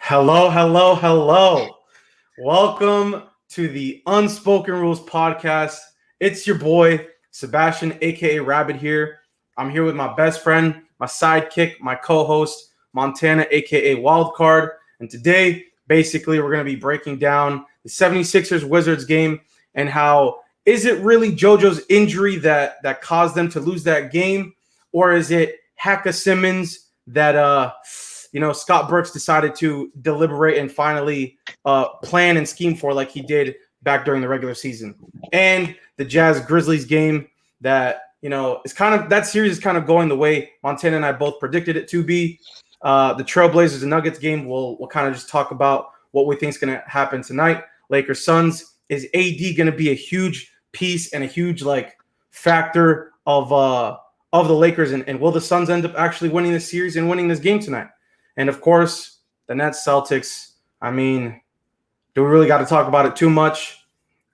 Hello, hello, hello. Welcome to the Unspoken Rules podcast. It's your boy, Sebastian, aka Rabbit here. I'm here with my best friend, my sidekick, my co-host, Montana, aka Wildcard. And today, basically, we're going to be breaking down the 76ers Wizards game and how is it really JoJo's injury that caused them to lose that game? Or is it Hacka Simmons that Scott Brooks decided to deliberate and finally plan and scheme for like he did back during the regular season. And the Jazz Grizzlies game that, that series is kind of going the way Montana and I both predicted it to be. The Trailblazers and Nuggets game, we'll kind of just talk about what we think is going to happen tonight. Lakers Suns, is AD going to be a huge piece and a huge factor of the Lakers? And will the Suns end up actually winning this series and winning this game tonight? And, of course, the Nets Celtics. I mean, do we really got to talk about it too much?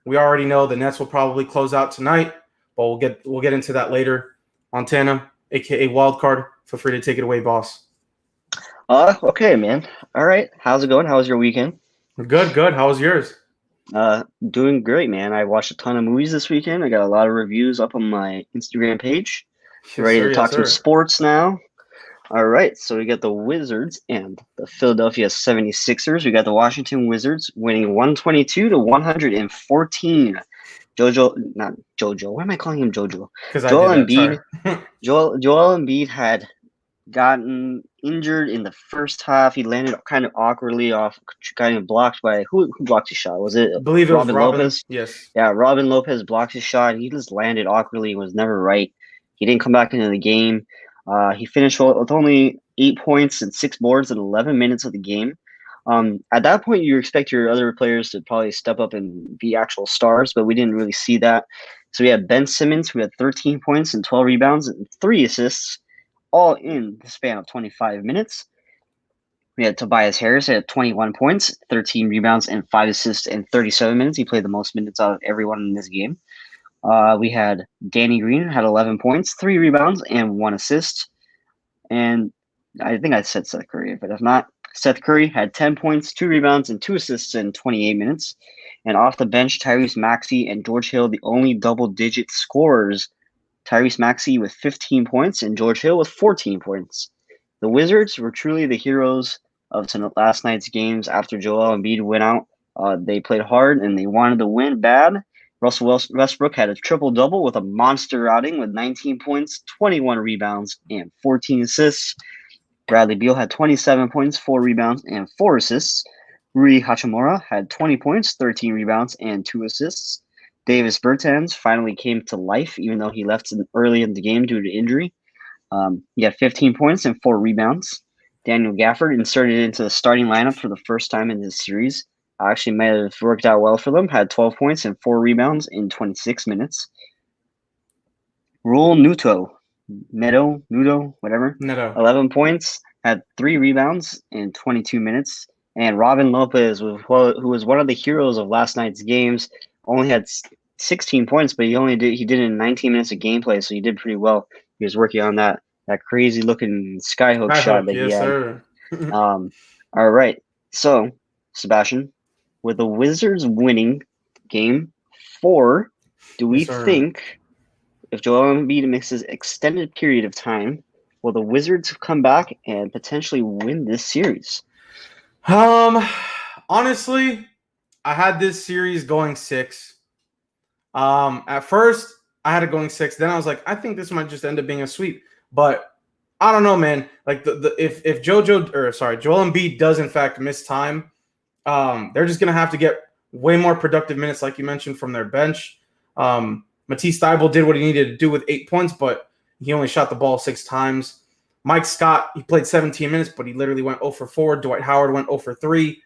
We already know the Nets will probably close out tonight, but we'll get into that later. Montana, a.k.a. Wildcard, feel free to take it away, boss. Okay, man. All right. How's it going? How was your weekend? Good. How was yours? Doing great, man. I watched a ton of movies this weekend. I got a lot of reviews up on my Instagram page. Ready to talk some sports now. All right, so we got the Wizards and the Philadelphia 76ers. We got the Washington Wizards winning 122 to 114. Not Jojo. Why am I calling him Jojo? Joel Embiid had gotten injured in the first half. He landed kind of awkwardly off, getting blocked by who blocked his shot? Was it? I believe it Robin was Robin Lopez. Yes. Yeah, Robin Lopez blocked his shot. He just landed awkwardly. Was never right. He didn't come back into the game. He finished with only 8 points and 6 boards in 11 minutes of the game. At that point, you expect your other players to probably step up and be actual stars, but we didn't really see that. So we had Ben Simmons, who had 13 points and 12 rebounds and 3 assists, all in the span of 25 minutes. We had Tobias Harris at 21 points, 13 rebounds, and 5 assists in 37 minutes. He played the most minutes out of everyone in this game. We had Danny Green had 11 points, 3 rebounds, and 1 assist. And I think I said Seth Curry, but if not, Seth Curry had 10 points, 2 rebounds, and 2 assists in 28 minutes. And off the bench, Tyrese Maxey and George Hill, the only double-digit scorers. Tyrese Maxey with 15 points and George Hill with 14 points. The Wizards were truly the heroes of last night's games after Joel Embiid went out. They played hard and they wanted to win bad. Russell Westbrook had a triple-double with a monster outing with 19 points, 21 rebounds, and 14 assists. Bradley Beal had 27 points, 4 rebounds, and 4 assists. Rui Hachimura had 20 points, 13 rebounds, and 2 assists. Davis Bertans finally came to life, even though he left early in the game due to injury. He had 15 points and 4 rebounds. Daniel Gafford inserted into the starting lineup for the first time in this series. Actually might have worked out well for them. Had 12 points and 4 rebounds in 26 minutes. Rule Neto, whatever. Neto. 11 points, had 3 rebounds in 22 minutes. And Robin Lopez, who was one of the heroes of last night's games, only had 16 points, but he did it in 19 minutes of gameplay, so he did pretty well. He was working on that crazy looking skyhook shot that he had. Sir. All right, so Sebastian, with the Wizards winning game 4, do we think if Joel Embiid misses extended period of time, will the Wizards come back and potentially win this series? Honestly, I had this series going 6. At first, I had it going 6. Then I was like, I think this might just end up being a sweep. But I don't know, man. Like if Joel Embiid does in fact miss time, they're just gonna have to get way more productive minutes, like you mentioned, from their bench. Matisse Thybulle did what he needed to do with 8 points, but he only shot the ball 6 times. Mike Scott, he played 17 minutes, but he literally went 0 for 4. Dwight Howard went 0 for 3.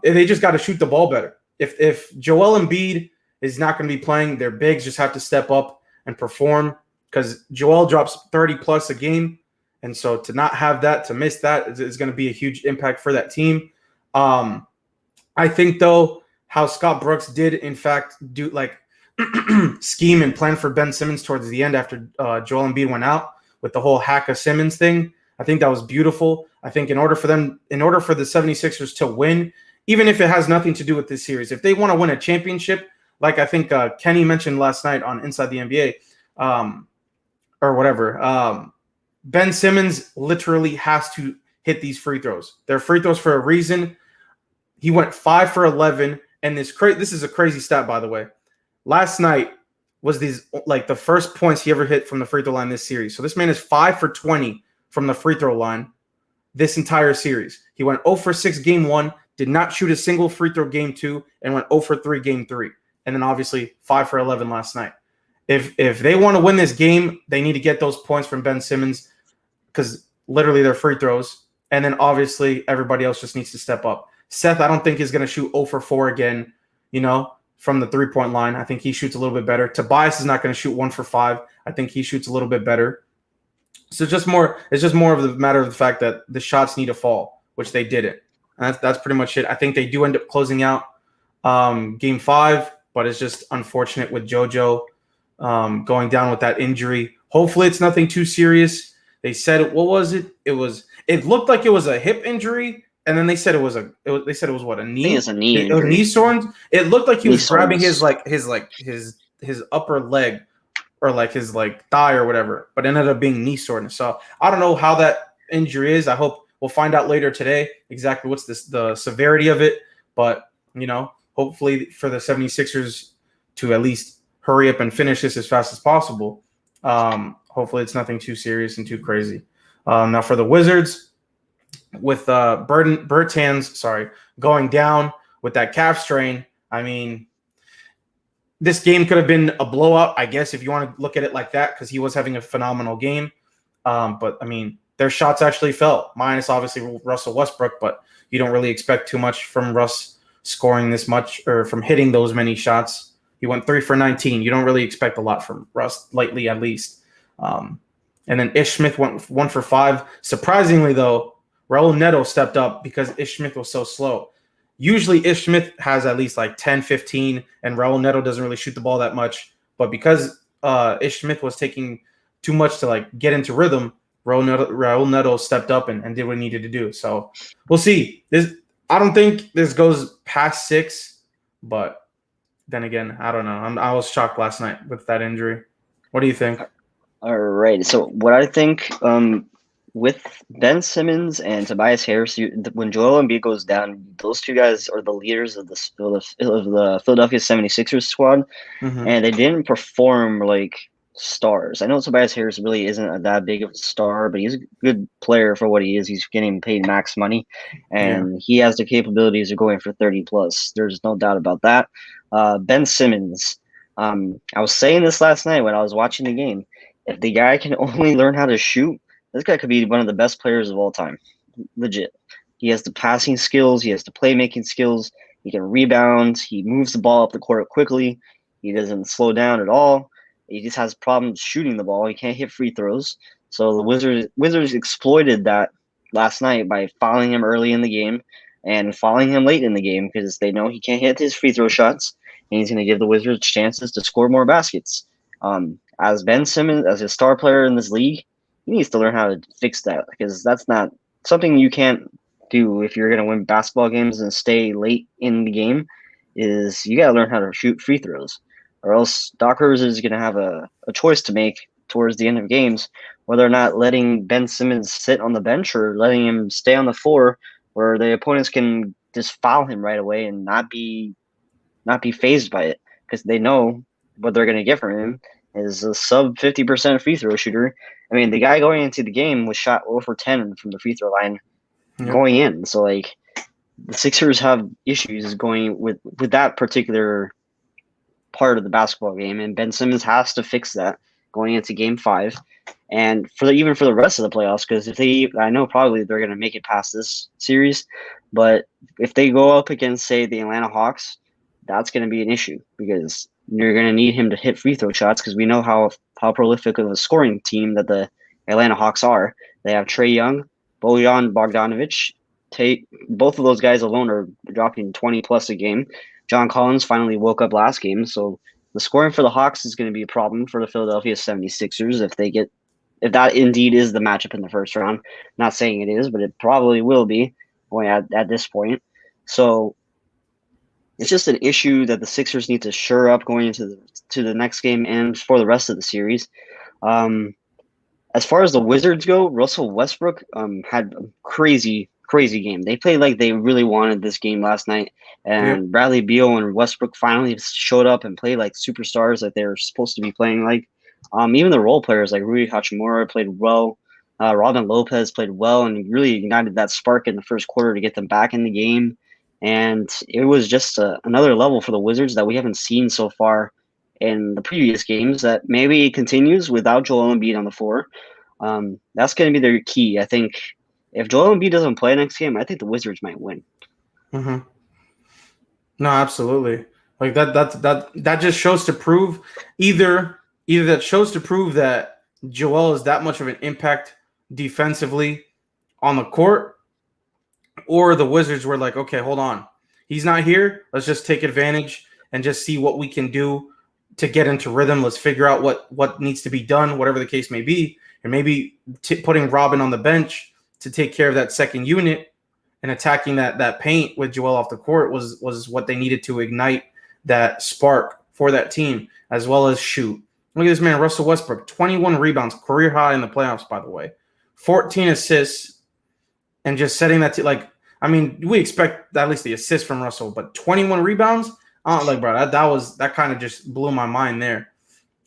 They just got to shoot the ball better. If Joel Embiid is not going to be playing, their bigs just have to step up and perform because Joel drops 30-plus a game. And so to not have that, to miss that is going to be a huge impact for that team. I think, though, how Scott Brooks did, in fact, do scheme and plan for Ben Simmons towards the end after Joel Embiid went out with the whole Hacka Simmons thing. I think that was beautiful. I think in order for the 76ers to win, even if it has nothing to do with this series, if they want to win a championship, like I think Kenny mentioned last night on Inside the NBA, or whatever, Ben Simmons literally has to hit these free throws. They're free throws for a reason. He went 5 for 11, and this is a crazy stat, by the way. Last night was the first points he ever hit from the free throw line this series. So this man is 5 for 20 from the free throw line this entire series. He went 0 for 6 game 1, did not shoot a single free throw game 2, and went 0 for 3 game 3. And then obviously 5 for 11 last night. If they want to win this game, they need to get those points from Ben Simmons because literally they're free throws. And then obviously everybody else just needs to step up. Seth, I don't think is going to shoot 0 for 4 again, from the three-point line. I think he shoots a little bit better. Tobias is not going to shoot 1 for 5. I think he shoots a little bit better. So it's just more of the matter of the fact that the shots need to fall, which they didn't. And that's pretty much it. I think they do end up closing out game 5, but it's just unfortunate with JoJo going down with that injury. Hopefully it's nothing too serious. They said, what was it? It looked like it was a hip injury, and then they said it was a knee. I think it's a knee injury. It was knee soreness. It looked like he was grabbing his upper leg or like his thigh or whatever, but it ended up being knee soreness. So I don't know how that injury is. I hope we'll find out later today exactly what's the severity of it. But hopefully for the 76ers to at least hurry up and finish this as fast as possible. Hopefully it's nothing too serious and too crazy. Now for the Wizards, with Bertans going down with that calf strain, I mean, this game could have been a blowout, I guess, if you want to look at it like that, because he was having a phenomenal game. But, I mean, their shots actually fell, minus obviously Russell Westbrook, but you don't really expect too much from Russ scoring this much or from hitting those many shots. He went 3 for 19. You don't really expect a lot from Russ, lately at least. And then Ish Smith went 1 for 5. Surprisingly, though, Raul Neto stepped up because Ish Smith was so slow. Usually Ish Smith has at least 10, 15, and Raul Neto doesn't really shoot the ball that much. But because Ish Smith was taking too much to get into rhythm, Raul Neto stepped up and did what he needed to do. So we'll see. I don't think this goes past 6, but then again, I don't know. I was shocked last night with that injury. What do you think? All right. So what I think with Ben Simmons and Tobias Harris, when Joel Embiid goes down, those two guys are the leaders of the Philadelphia 76ers squad, and they didn't perform like stars. I know Tobias Harris really isn't that big of a star, but he's a good player for what he is. He's getting paid max money, and he has the capabilities of going for 30+. There's no doubt about that. Ben Simmons, I was saying this last night when I was watching the game. If the guy can only learn how to shoot, this guy could be one of the best players of all time. Legit. He has the passing skills. He has the playmaking skills. He can rebound. He moves the ball up the court quickly. He doesn't slow down at all. He just has problems shooting the ball. He can't hit free throws. So the Wizards exploited that last night by fouling him early in the game and fouling him late in the game because they know he can't hit his free throw shots, and he's going to give the Wizards chances to score more baskets. As Ben Simmons, as a star player in this league, he needs to learn how to fix that because that's not something you can't do if you're going to win basketball games and stay late in the game. Is you got to learn how to shoot free throws, or else Doc Rivers is going to have a choice to make towards the end of games, whether or not letting Ben Simmons sit on the bench or letting him stay on the floor, where the opponents can just foul him right away and not be fazed by it because they know what they're going to get from him is a sub 50% free throw shooter. I mean, the guy going into the game was shot 0 for 10 from the free throw line going in. So, the Sixers have issues going with that particular part of the basketball game, and Ben Simmons has to fix that going into Game 5, and even for the rest of the playoffs. Because I know probably they're going to make it past this series, but if they go up against, say, the Atlanta Hawks, that's going to be an issue because you're going to need him to hit free throw shots because we know how prolific of a scoring team that the Atlanta Hawks are. They have Trae Young, Bojan Bogdanovic. Both of those guys alone are dropping 20+ a game. John Collins finally woke up last game, so the scoring for the Hawks is going to be a problem for the Philadelphia 76ers if they get if that indeed is the matchup in the first round. Not saying it is, but it probably will be at this point. So it's just an issue that the Sixers need to shore up going into the next game and for the rest of the series. As far as the Wizards go, Russell Westbrook had a crazy game. They played like they really wanted this game last night, Yep. and Bradley Beal and Westbrook finally showed up and played like superstars that they were supposed to be playing like. Even the role players like Rui Hachimura played well. Robin Lopez played well and really ignited that spark in the first quarter to get them back in the game. And it was just another level for the Wizards that we haven't seen so far in the previous games that maybe continues without Joel Embiid on the floor. That's going to be their key. I think if Joel Embiid doesn't play next game, I think the Wizards might win. Mm-hmm. No, absolutely. Like that just shows to prove either that shows to prove that Joel is that much of an impact defensively on the court, or the Wizards were like, okay, hold on, he's not here. Let's just take advantage and just see what we can do to get into rhythm. Let's figure out what needs to be done, whatever the case may be, and maybe putting Robin on the bench to take care of that second unit and attacking that paint with Joel off the court was what they needed to ignite that spark for that team, as well as shoot. Look at this man, Russell Westbrook, 21 rebounds, career high in the playoffs, by the way, 14 assists, and just setting that we expect at least the assist from Russell, but 21 rebounds, bro, that kind of just blew my mind there.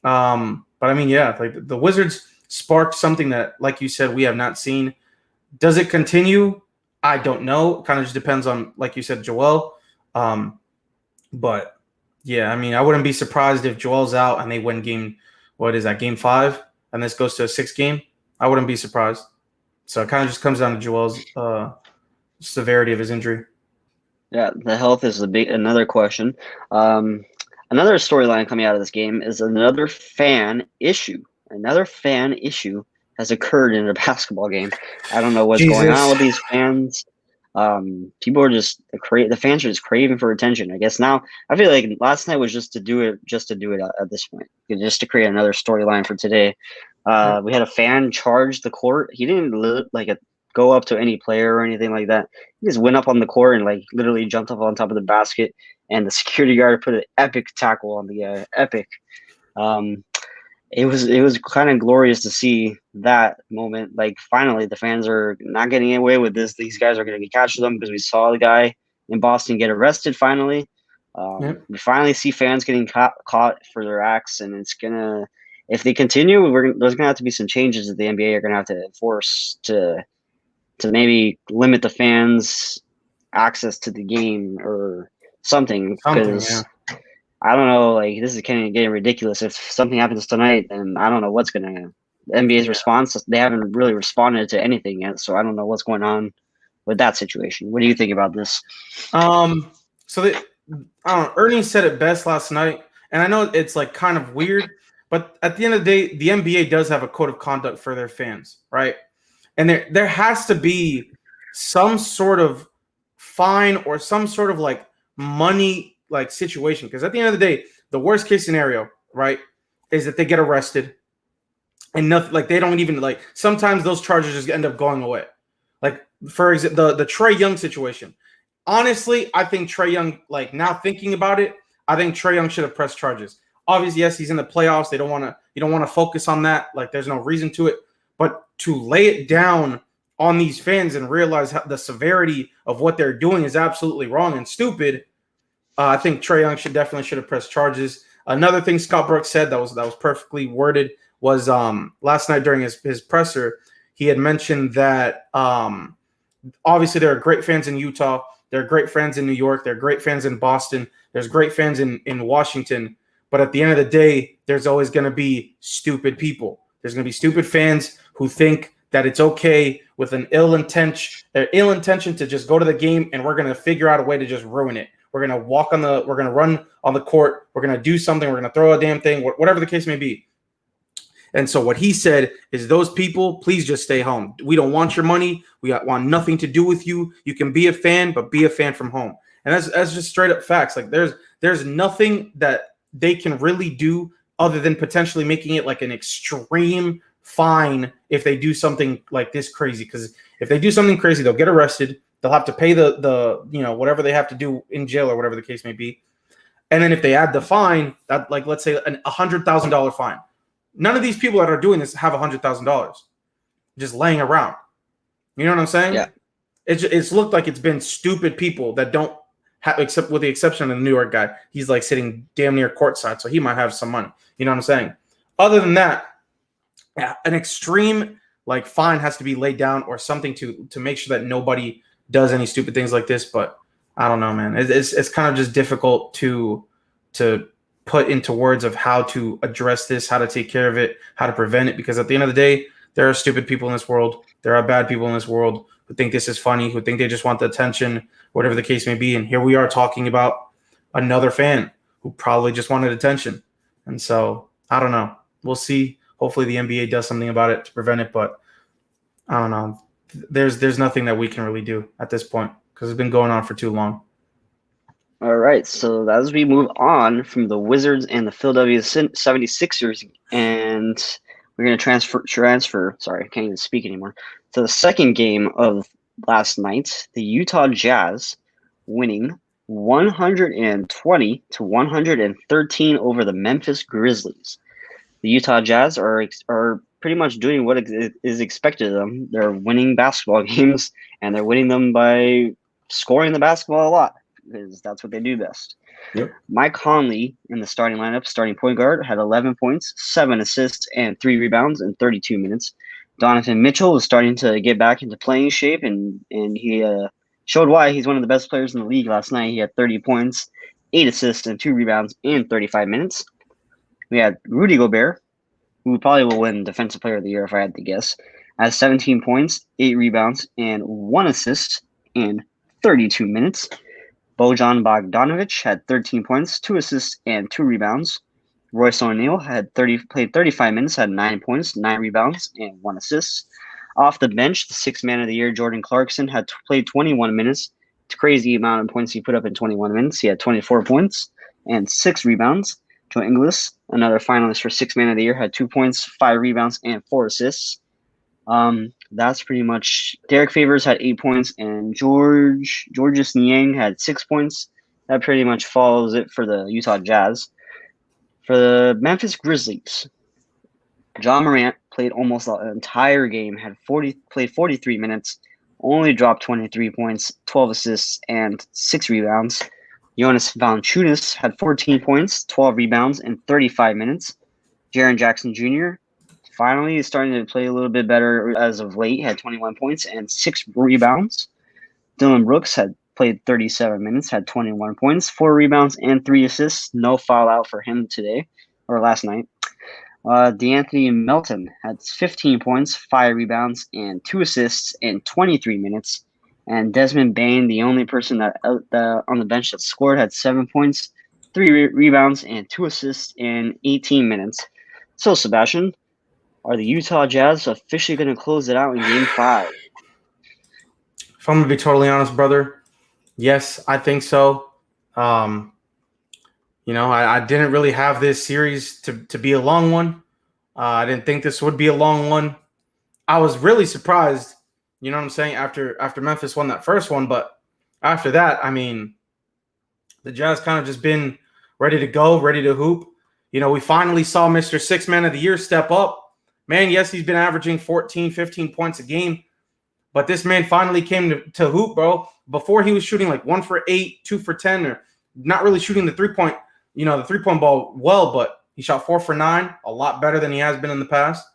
But I mean, yeah, like the Wizards sparked something that, like you said, we have not seen. Does it continue? I don't know. It kind of just depends on, like you said, Joel. But yeah, I mean, I wouldn't be surprised if Joel's out and they win game 5, and this goes to a 6 game. I wouldn't be surprised. So it kind of just comes down to Joel's severity of his injury. Yeah, the health is another question. Another storyline coming out of this game is another fan issue. Another fan issue has occurred in a basketball game. I don't know what's going on with these fans. People are the fans are just craving for attention. I guess now I feel like last night was just to do it at this point, just to create another storyline for today. We had a fan charge the court. He didn't go up to any player or anything like that. He just went up on the court and like literally jumped up on top of the basket, and the security guard put an epic tackle on the epic. It was kind of glorious to see that moment. Like finally, the fans are not getting away with this. These guys are going to catch them because we saw the guy in Boston get arrested. Finally, we finally see fans getting caught for their acts, and it's gonna. If they continue, there's gonna have to be some changes that the NBA are gonna have to enforce to maybe limit the fans' access to the game or something. Because I don't know, like this is kind of getting ridiculous. If something happens tonight, then I don't know what's gonna. The NBA's response, they haven't really responded to anything yet, so I don't know what's going on with that situation. What do you think about this? Ernie said it best last night, and I know it's like kind of weird, but at the end of the day, the NBA does have a code of conduct for their fans, right? And there has to be some sort of fine or some sort of like money like situation, because at the end of the day, the worst case scenario, right, is that they get arrested and nothing, like they don't even like. Sometimes those charges just end up going away. Like for example, the Trae Young situation. Honestly, I think Trae Young, like now thinking about it, I think Trae Young should have pressed charges. Obviously, yes, he's in the playoffs. You don't want to focus on that. Like there's no reason to it. But to lay it down on these fans and realize the severity of what they're doing is absolutely wrong and stupid. I think Trae Young should have pressed charges. Another thing Scott Brooks said that was perfectly worded was last night during his presser, he had mentioned that obviously there are great fans in Utah. There are great fans in New York. There are great fans in Boston. There's great fans in Washington. But at the end of the day, there's always going to be stupid people. There's going to be stupid fans who think that it's okay with an ill intention to just go to the game and we're going to figure out a way to just ruin it. We're going to run on the court. We're going to do something. We're going to throw a damn thing, whatever the case may be. And so what he said is those people, please just stay home. We don't want your money. We want nothing to do with you. You can be a fan, but be a fan from home. And that's just straight up facts. Like there's nothing that they can really do other than potentially making it like an extreme fine if they do something like this crazy. Because if they do something crazy, they'll get arrested. They'll have to pay the whatever they have to do in jail or whatever the case may be. And then if they add the fine, that like let's say $100,000 fine. None of these people that are doing this have $100,000 just laying around. You know what I'm saying? Yeah. It's looked like it's been stupid people that don't have, except with the exception of the New York guy. He's like sitting damn near courtside, so he might have some money. You know what I'm saying? Other than that, an extreme like fine has to be laid down or something to make sure that nobody does any stupid things like this. But I don't know, man. It's kind of just difficult to put into words of how to address this, how to take care of it, how to prevent it. Because at the end of the day, there are stupid people in this world. There are bad people in this world who think this is funny, who think they just want the attention, whatever the case may be. And here we are talking about another fan who probably just wanted attention. And so I don't know. We'll see. Hopefully the NBA does something about it to prevent it. But I don't know. There's nothing that we can really do at this point because it's been going on for too long. All right, so as we move on from the Wizards and the Philadelphia 76ers, and we're going to transfer, sorry, I can't even speak anymore, to the second game of last night, the Utah Jazz winning 120 to 113 over the Memphis Grizzlies. The Utah Jazz are pretty much doing what is expected of them. They're winning basketball games, and they're winning them by scoring the basketball a lot, because that's what they do best. Yep. Mike Conley in the starting lineup, starting point guard, had 11 points, 7 assists, and 3 rebounds in 32 minutes. Donovan Mitchell was starting to get back into playing shape, and he showed why he's one of the best players in the league last night. He had 30 points, 8 assists, and 2 rebounds in 35 minutes. We had Rudy Gobert, who probably will win Defensive Player of the Year if I had to guess, has 17 points, 8 rebounds, and 1 assist in 32 minutes. Bojan Bogdanovic had 13 points, 2 assists, and 2 rebounds. Royce O'Neal played 35 minutes, had 9 points, 9 rebounds, and 1 assist. Off the bench, the 6th man of the year, Jordan Clarkson, had played 21 minutes. It's a crazy amount of points he put up in 21 minutes. He had 24 points and 6 rebounds. Joe Ingles, another finalist for 6th man of the year, had 2 points, 5 rebounds, and 4 assists. That's pretty much. Derek Favors had 8 points, and Georges Niang had 6 points. That pretty much follows it for the Utah Jazz. For the Memphis Grizzlies, John Morant played almost the entire game, played 43 minutes, only dropped 23 points, 12 assists, and 6 rebounds. Jonas Valanciunas had 14 points, 12 rebounds in 35 minutes. Jaren Jackson Jr. finally is starting to play a little bit better as of late. He had 21 points and 6 rebounds. Dylan Brooks had played 37 minutes, had 21 points, 4 rebounds, and 3 assists. No foul out for him today or last night. DeAnthony Melton had 15 points, 5 rebounds, and 2 assists in 23 minutes. And Desmond Bane, the only person that on the bench that scored, had 7 points, 3 rebounds, and 2 assists in 18 minutes. So, Sebastian, are the Utah Jazz officially going to close it out in Game 5? If I'm going to be totally honest, brother, yes, I think so. I didn't really have this series to be a long one. I didn't think this would be a long one. I was really surprised, you know what I'm saying, after Memphis won that first one. But after that, I mean, the Jazz kind of just been ready to go, ready to hoop. We finally saw Mr. 6th Man of the Year step up. Man, yes, he's been averaging 14, 15 points a game. But this man finally came to hoop, bro. Before he was shooting like 1 for 8, 2 for 10, or not really shooting the three-point ball well, but he shot 4 for 9, a lot better than he has been in the past.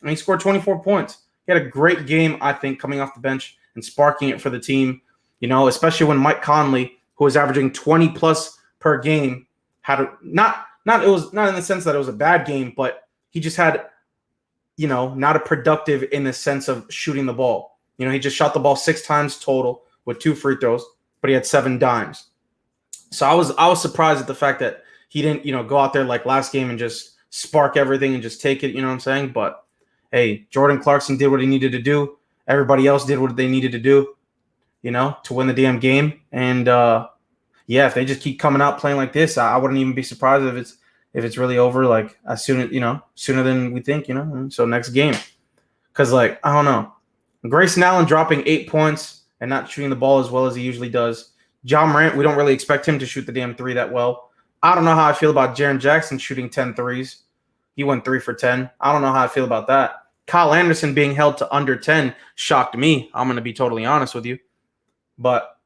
And he scored 24 points. He had a great game, I think, coming off the bench and sparking it for the team, especially when Mike Conley, who was averaging 20 plus per game, had it was not in the sense that it was a bad game, but he just had, not a productive in the sense of shooting the ball. He just shot the ball 6 times total with 2 free throws, but he had 7 dimes. So I was surprised at the fact that he didn't, go out there like last game and just spark everything and just take it, you know what I'm saying? But hey, Jordan Clarkson did what he needed to do. Everybody else did what they needed to do, to win the damn game. And if they just keep coming out playing like this, I wouldn't even be surprised if it's if it's really over, like sooner than we think, So next game, because like I don't know, Grayson Allen dropping 8 points and not shooting the ball as well as he usually does. John Morant, we don't really expect him to shoot the damn three that well. I don't know how I feel about Jaren Jackson shooting 10 threes. He went 3 for 10. I don't know how I feel about that. Kyle Anderson being held to under 10 shocked me. I'm going to be totally honest with you. But,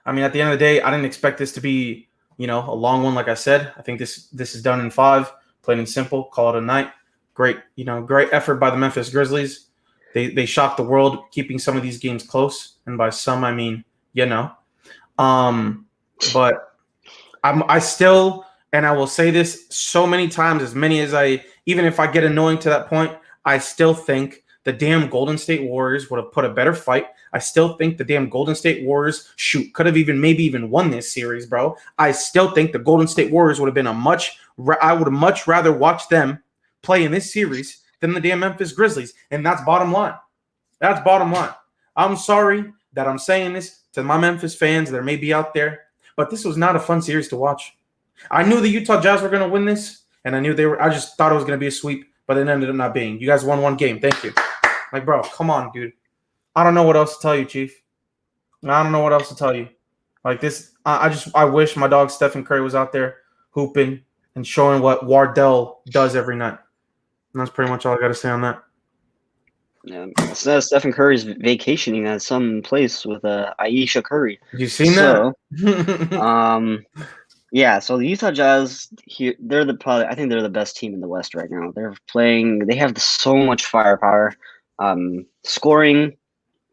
I mean, at the end of the day, I didn't expect this to be, a long one, like I said. I think this is done in 5, plain and simple. Call it a night. Great effort by the Memphis Grizzlies. They shocked the world, keeping some of these games close. And by some, I mean, But I still, and I will say this so many times, even if I get annoying to that point, I still think the damn Golden State Warriors would have put a better fight. I still think the damn Golden State Warriors could have maybe even won this series, bro. I still think the Golden State Warriors would have been I would have much rather watched them play in this series than the damn Memphis Grizzlies. And that's bottom line. That's bottom line. I'm sorry that I'm saying this to my Memphis fans that may be out there, but this was not a fun series to watch. I knew the Utah Jazz were going to win this, and I just thought it was going to be a sweep, but it ended up not being. You guys won one game. Thank you. Like, bro, come on, dude. I don't know what else to tell you, Chief. I don't know what else to tell you. Like this, I wish my dog Stephen Curry was out there hooping and showing what Wardell does every night. And that's pretty much all I got to say on that. Yeah, so Stephen Curry's vacationing at some place with Aisha Curry. You seen that? Yeah. So the Utah Jazz, I think they're the best team in the West right now. They have so much firepower, scoring,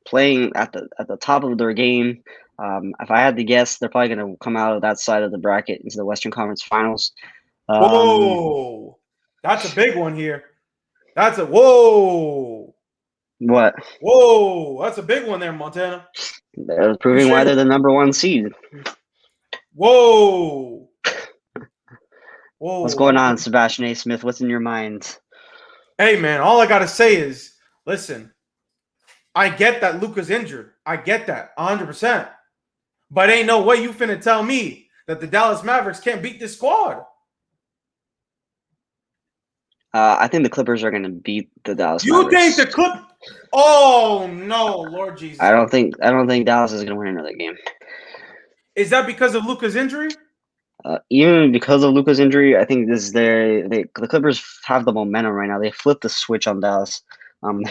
playing at the top of their game. If I had to guess, they're probably going to come out of that side of the bracket into the Western Conference Finals. Whoa, that's a big one here. Whoa. What? Whoa, that's a big one there, Montana. They're proving why they're the number 1 seed. Whoa. Whoa. What's going on, Sebastian A. Smith? What's in your mind? Hey, man, all I got to say is, listen, I get that Luka's injured. I get that 100%. But ain't no way you finna tell me that the Dallas Mavericks can't beat this squad. I think the Clippers are going to beat the Dallas Mavericks. You think the Clippers? Oh no, Lord Jesus! I don't think Dallas is going to win another game. Is that because of Luka's injury? Even because of Luka's injury, I think the Clippers have the momentum right now. They flipped the switch on Dallas.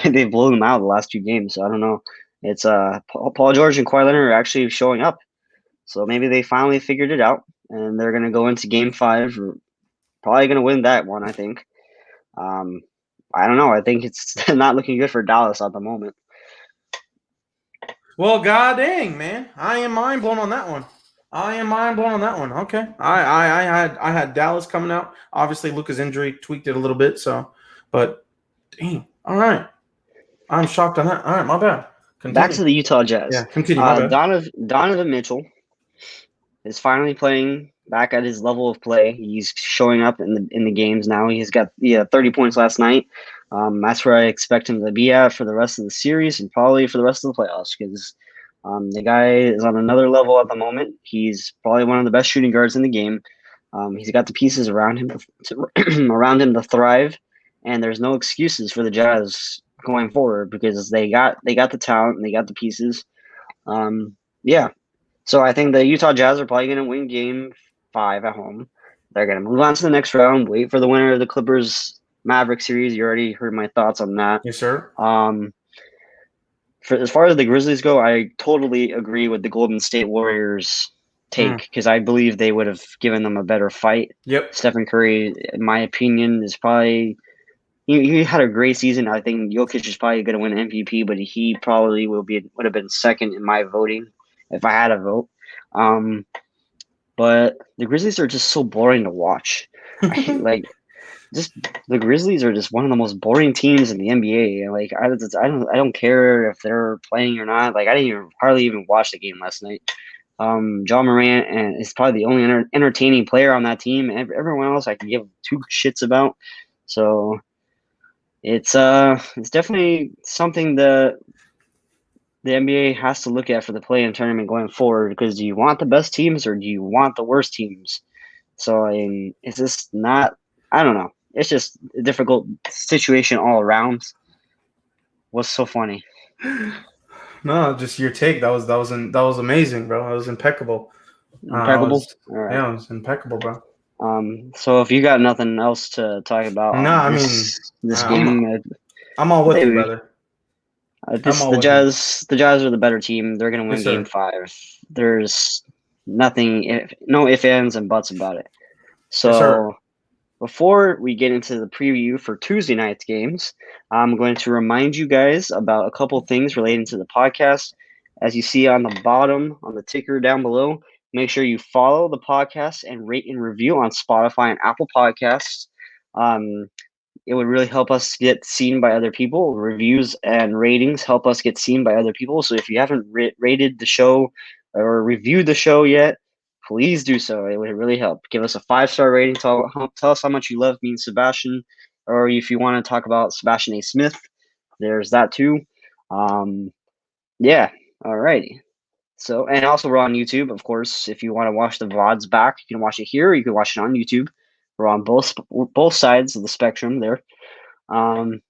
They've blown them out the last 2 games. So I don't know. It's Paul George and Kawhi Leonard are actually showing up. So maybe they finally figured it out, and they're going to go into Game 5. Probably going to win that one, I think. I don't know. I think it's not looking good for Dallas at the moment. Well, god dang, man. I am mind blown on that one. Okay. I had Dallas coming out. Obviously, Luka's injury tweaked it a little bit, but dang. All right. I'm shocked on that. All right, my bad. Continue. Back to the Utah Jazz. Yeah, continue. My bad. Donovan Mitchell is finally playing back at his level of play. He's showing up in the games now. He's got 30 points last night. That's where I expect him to be at for the rest of the series and probably for the rest of the playoffs because the guy is on another level at the moment. He's probably one of the best shooting guards in the game. He's got the pieces around him to thrive, and there's no excuses for the Jazz going forward because they got the talent and they got the pieces. So I think the Utah Jazz are probably going to win Game 5 at home. They're going to move on to the next round, wait for the winner of the Clippers Maverick series. You already heard my thoughts on that. Yes, sir. As far as the Grizzlies go, I totally agree with the Golden State Warriors take because I believe they would have given them a better fight. Yep. Stephen Curry, in my opinion, is probably he had a great season. I think Jokic is probably going to win MVP, but he probably would have been second in my voting if I had a vote. But the Grizzlies are just so boring to watch. The Grizzlies are just one of the most boring teams in the NBA. Like I don't care if they're playing or not. Like I didn't hardly even watch the game last night. John Morant is probably the only entertaining player on that team. Everyone else I can give 2 shits about. So it's definitely something that the NBA has to look at for the play-in tournament going forward because do you want the best teams or do you want the worst teams So I mean, it's just not. I don't know. It's just a difficult situation all around. What's so funny? No, just your take. That was amazing, bro. That was impeccable. I Impeccable. was All right. Yeah, it was impeccable, bro. So if you got nothing else to talk about No, on I mean, this I'm game, I'm all with you, maybe brother. I'm all the with you. Jazz are the better team. They're gonna Yes, win Game sir. 5. There's no ifs, ands, and buts about it. Yes, sir. So before we get into the preview for Tuesday night's games, I'm going to remind you guys about a couple things relating to the podcast. As you see on the bottom, on the ticker down below, make sure you follow the podcast and rate and review on Spotify and Apple Podcasts. Um, it would really help us get seen by other people. Reviews and ratings help us get seen by other people. So if you haven't rated the show or reviewed the show yet, please do so. It would really help. Give us a 5-star rating. Tell us how much you love me and Sebastian. Or if you want to talk about Sebastian A. Smith, there's that too. Yeah, alrighty. So, and also we're on YouTube, of course. If you want to watch the VODs back, you can watch it here. Or you can watch it on YouTube. We're on both sides of the spectrum there.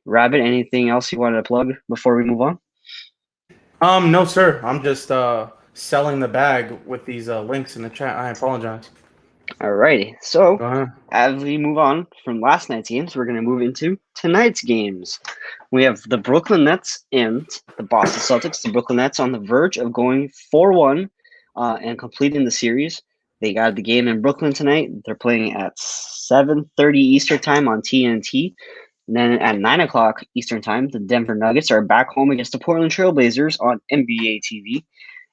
Rabbit, anything else you wanted to plug before we move on? No, sir. I'm just selling the bag with these links in the chat. I apologize. Alrighty. So, Go ahead. as we move on from last night's games, we're going to move into tonight's games. We have the Brooklyn Nets and the Boston Celtics. The Brooklyn Nets on the verge of going 4-1 and completing the series. They got the game in Brooklyn tonight. They're playing at 7:30 Eastern Time on TNT. And then at 9 o'clock Eastern Time, the Denver Nuggets are back home against the Portland Trailblazers on NBA TV.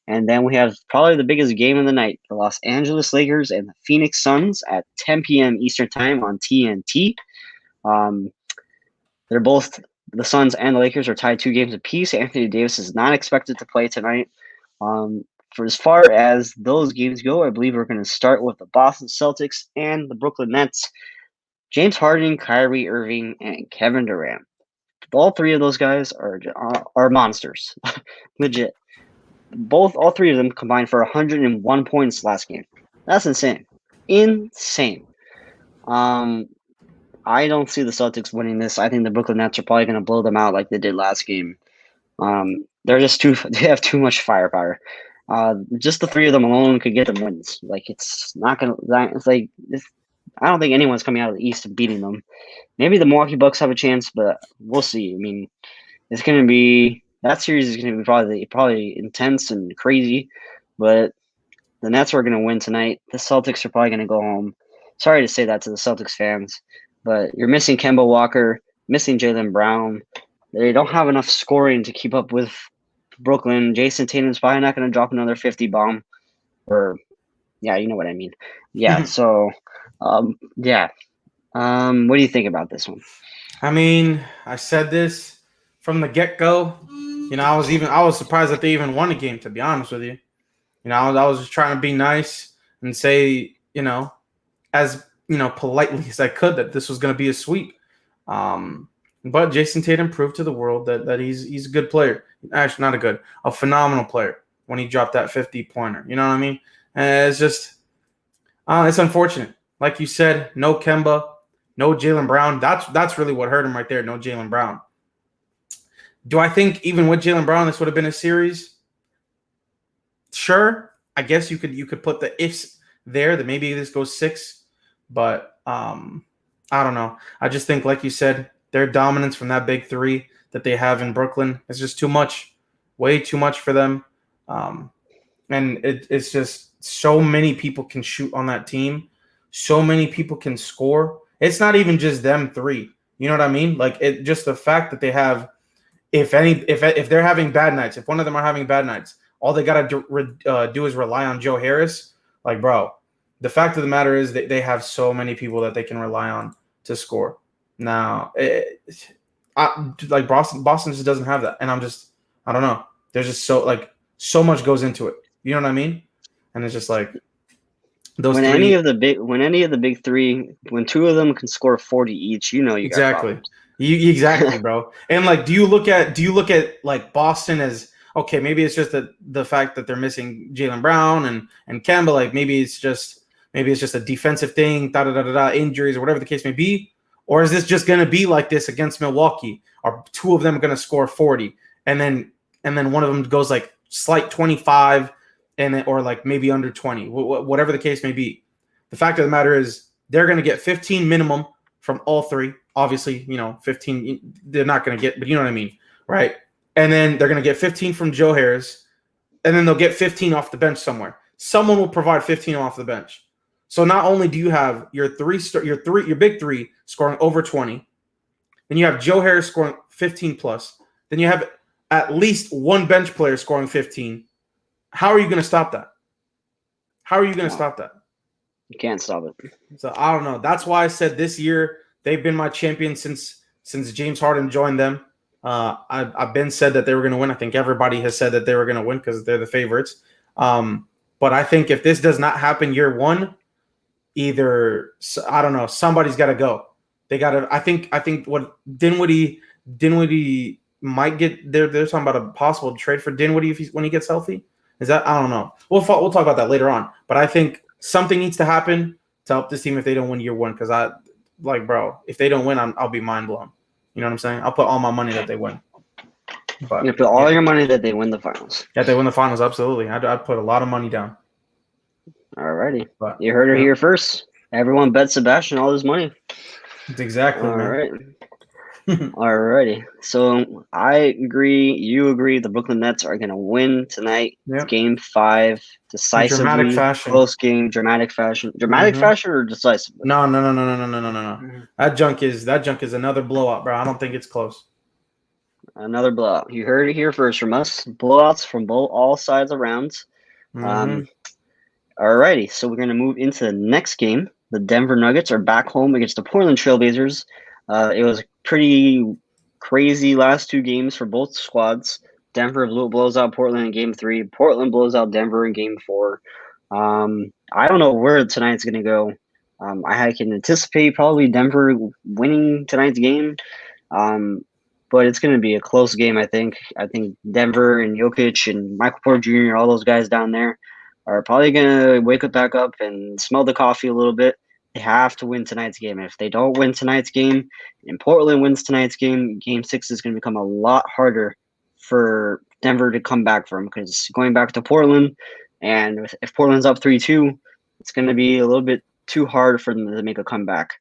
And then we have probably the biggest game of the night, the Los Angeles Lakers and the Phoenix Suns at 10 p.m. Eastern Time on TNT. Um, they're both, the Suns and the Lakers are tied 2 games apiece. Anthony Davis is not expected to play tonight. For as far as those games go, I believe we're going to start with the Boston Celtics and the Brooklyn Nets. James Harden, Kyrie Irving, and Kevin Durant. All 3 of those guys are monsters, legit. All 3 of them combined for 101 points last game. That's insane. Insane. I don't see the Celtics winning this. I think the Brooklyn Nets are probably going to blow them out like they did last game. They're just they have too much firepower. Just the 3 of them alone could get them wins. Like it's not gonna. It's like I don't think anyone's coming out of the East and beating them. Maybe the Milwaukee Bucks have a chance, but we'll see. I mean, it's going to be that series is going to be probably intense and crazy, but the Nets are going to win tonight. The Celtics are probably going to go home. Sorry to say that to the Celtics fans, but you're missing Kemba Walker, missing Jaylen Brown. They don't have enough scoring to keep up with Brooklyn. Jason Tatum's probably not going to drop another 50 bomb, or yeah, you know what I mean. Yeah, so yeah. What do you think about this one? I mean, I said this from the get-go. I was surprised that they even won a game, to be honest with you. I was just trying to be nice and say, as politely as I could that this was going to be a sweep. But Jason Tatum proved to the world that he's a good player. Actually, not a phenomenal player when he dropped that 50-pointer. You know what I mean? And it's just, it's unfortunate. Like you said, no Kemba, no Jaylen Brown. That's really what hurt him right there. No Jaylen Brown. Do I think even with Jaylen Brown, this would have been a series? Sure. I guess you could put the ifs there that maybe this goes 6, but I don't know. I just think, like you said, their dominance from that big 3 that they have in Brooklyn is just too much, way too much for them. And it's just so many people can shoot on that team. So many people can score. It's not even just them 3. You know what I mean? Like just the fact that they have, if they're having bad nights, if one of them are having bad nights, all they gotta do is rely on Joe Harris. Like, bro, the fact of the matter is that they have so many people that they can rely on to score. Now, like Boston just doesn't have that, and I don't know. There's just so much goes into it. You know what I mean? And it's just like those when 3. any of the big 3, when 2 of them can score 40 each, you got problems. Exactly, bro. And like, do you look at like Boston as, okay, maybe it's just the fact that they're missing Jaylen Brown and Kemba. Like maybe maybe it's just a defensive thing, injuries or whatever the case may be? Or is this just going to be like this against Milwaukee? Are two of them going to score 40 and then one of them goes like slight 25 or like maybe under 20, whatever the case may be. The fact of the matter is they're going to get 15 minimum from all three. Obviously, 15 they're not going to get, but you know what I mean, right? And then they're going to get 15 from Joe Harris, and then they'll get 15 off the bench somewhere. Someone will provide 15 off the bench. So not only do you have your big three scoring over 20, then you have Joe Harris scoring 15 plus. Then you have at least one bench player scoring 15. How are you going to stop that? How are you going to stop that? You can't stop it. So I don't know. That's why I said this year they've been my champion since James Harden joined them. I've been said that they were going to win. I think everybody has said that they were going to win because they're the favorites. But I think if this does not happen year one, either I don't know, somebody's got to go. They got to. I think what Dinwiddie might get. They're talking about a possible trade for Dinwiddie when he gets healthy. Is that, I don't know. We'll talk about that later on. But I think something needs to happen to help this team if they don't win year one. Because bro, if they don't win, I'll be mind blown. You know what I'm saying? I'll put all my money that they win. But you put all your money that they win the finals. Yeah, they win the finals. Absolutely. I'd put a lot of money down. Alrighty. But you heard it here first. Everyone bet Sebastian all his money. Exactly. All right. Alrighty. So I agree. You agree. The Brooklyn Nets are going to win tonight. Yep. Game 5, decisively. Dramatic fashion. Close game, dramatic fashion. Dramatic fashion or decisively? No. That junk is another blowout, bro. I don't think it's close. Another blowout. You heard it here first from us. Blowouts from all sides of rounds. Alrighty. So we're going to move into the next game. The Denver Nuggets are back home against the Portland Trailblazers. It was pretty crazy last two games for both squads. Denver blows out Portland in game 3. Portland blows out Denver in game 4. I don't know where tonight's going to go. I can anticipate probably Denver winning tonight's game. But it's going to be a close game, I think. I think Denver and Jokic and Michael Porter Jr., all those guys down there, are probably going to wake up back up and smell the coffee a little bit. They have to win tonight's game. If they don't win tonight's game and Portland wins tonight's game, game 6 is going to become a lot harder for Denver to come back from, because going back to Portland, and if Portland's up 3-2, it's going to be a little bit too hard for them to make a comeback.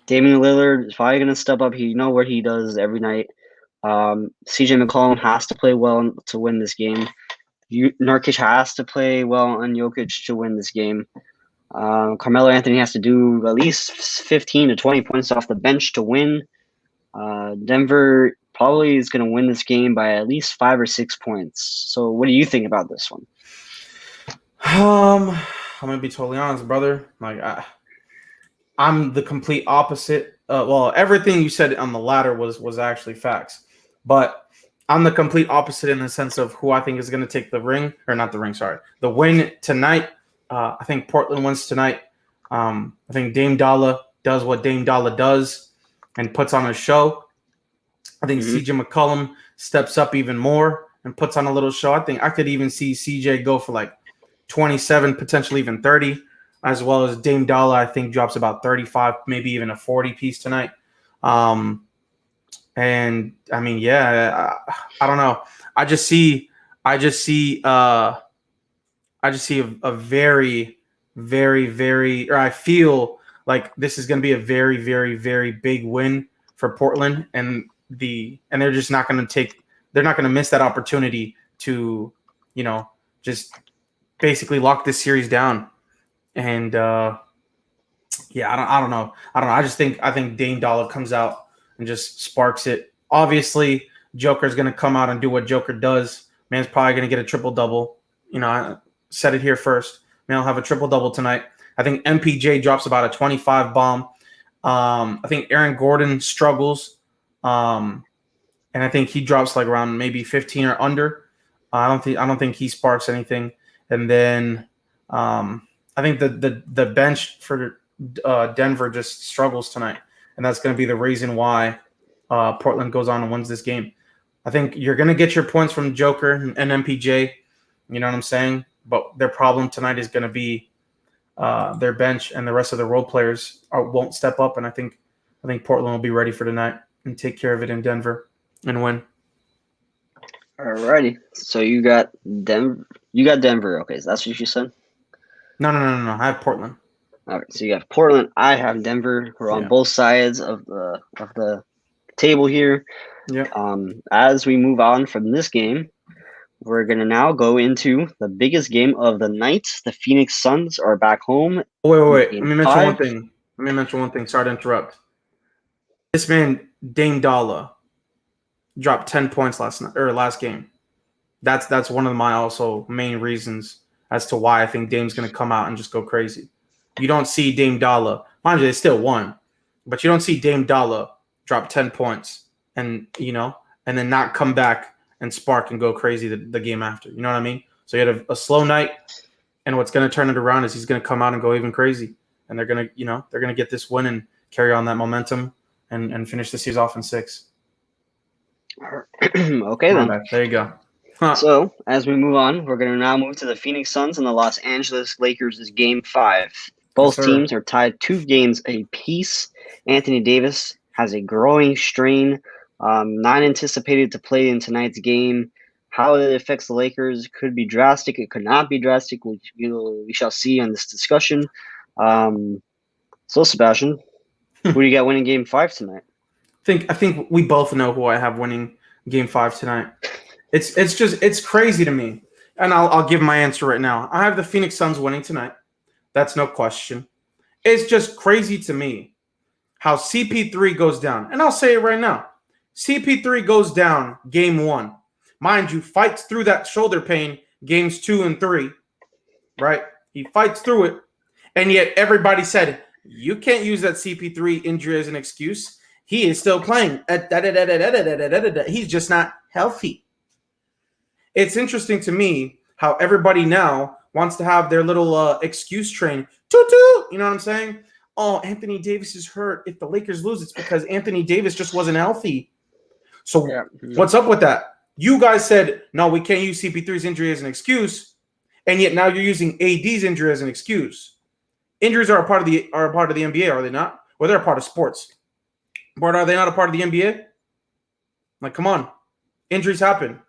Damian Lillard is probably going to step up. You know what he does every night. CJ McCollum has to play well to win this game. Nurkic has to play well on Jokic to win this game. Carmelo Anthony has to do at least 15 to 20 points off the bench to win. Denver probably is going to win this game by at least 5 or 6 points. So what do you think about this one? I'm going to be totally honest, brother. I'm the complete opposite. Everything you said on the ladder was actually facts. But I'm the complete opposite in the sense of who I think is going to take the win tonight. I think Portland wins tonight. I think Dame Dollar does what Dame Dollar does and puts on a show. I think CJ McCollum steps up even more and puts on a little show. I think I could even see CJ go for like 27, potentially even 30, as well as Dame Dollar, I think, drops about 35, maybe even a 40 piece tonight. And I mean, yeah, I don't know. I just see a very, very, very, or I feel like this is going to be a very, very, very big win for Portland, and they're just not going to they're not going to miss that opportunity to, just basically lock this series down. And I don't know. I think Dame Dollar comes out and just sparks it. Obviously, Joker's going to come out and do what Joker does. Man's probably going to get a triple-double. I said it here first. Man, I'll have a triple-double tonight. I think MPJ drops about a 25 bomb. I think Aaron Gordon struggles. And I think he drops like around maybe 15 or under. I don't think he sparks anything. And then I think the bench for Denver just struggles tonight. And that's going to be the reason why Portland goes on and wins this game. I think you're going to get your points from Joker and MPJ. You know what I'm saying? But their problem tonight is going to be their bench and the rest of the role players won't step up, and I think Portland will be ready for tonight and take care of it in Denver and win. Alrighty. So you got Denver. You got Denver. Okay, so that's what you said. No. I have Portland. All right. So you got Portland. I have Denver. We're on both sides of the table here. Yeah. As we move on from this game, we're gonna now go into the biggest game of the night. The Phoenix Suns are back home. Wait. Let me mention one thing. Sorry to interrupt. This man, Dame Dalla, dropped 10 points last game. That's one of my also main reasons as to why I think Dame's going to come out and just go crazy. You don't see Dame Dalla. Mind you, they still won. But you don't see Dame Dalla drop 10 points and then not come back and spark and go crazy the game after. You know what I mean? So you had a slow night, and what's going to turn it around is he's going to come out and go even crazy. And they're going to get this win and carry on that momentum and finish the series off in 6. Okay, then. There you go. So, as we move on, we're going to now move to the Phoenix Suns and the Los Angeles Lakers' Game 5. Both teams are tied 2 games apiece. Anthony Davis has a growing strain, not anticipated to play in tonight's game. How it affects the Lakers could be drastic. It could not be drastic. We shall see on this discussion. So, Sebastian, who do you got winning Game 5 tonight? I think we both know who I have winning Game 5 tonight. It's crazy to me, and I'll give my answer right now. I have the Phoenix Suns winning tonight. That's no question. It's just crazy to me how CP3 goes down, and I'll say it right now. CP3 goes down Game 1. Mind you, fights through that shoulder pain Games 2 and 3, right? He fights through it, and yet everybody said, you can't use that CP3 injury as an excuse. He is still playing. He's just not healthy. It's interesting to me how everybody now wants to have their little excuse train. Toot-toot! You know what I'm saying? Oh, Anthony Davis is hurt. If the Lakers lose, it's because Anthony Davis just wasn't healthy. So what's up with that? You guys said, no, we can't use CP3's injury as an excuse, and yet now you're using AD's injury as an excuse. Injuries are a part of the NBA, are they not? Well, they're a part of sports. But are they not a part of the NBA? Like, come on. Injuries happen.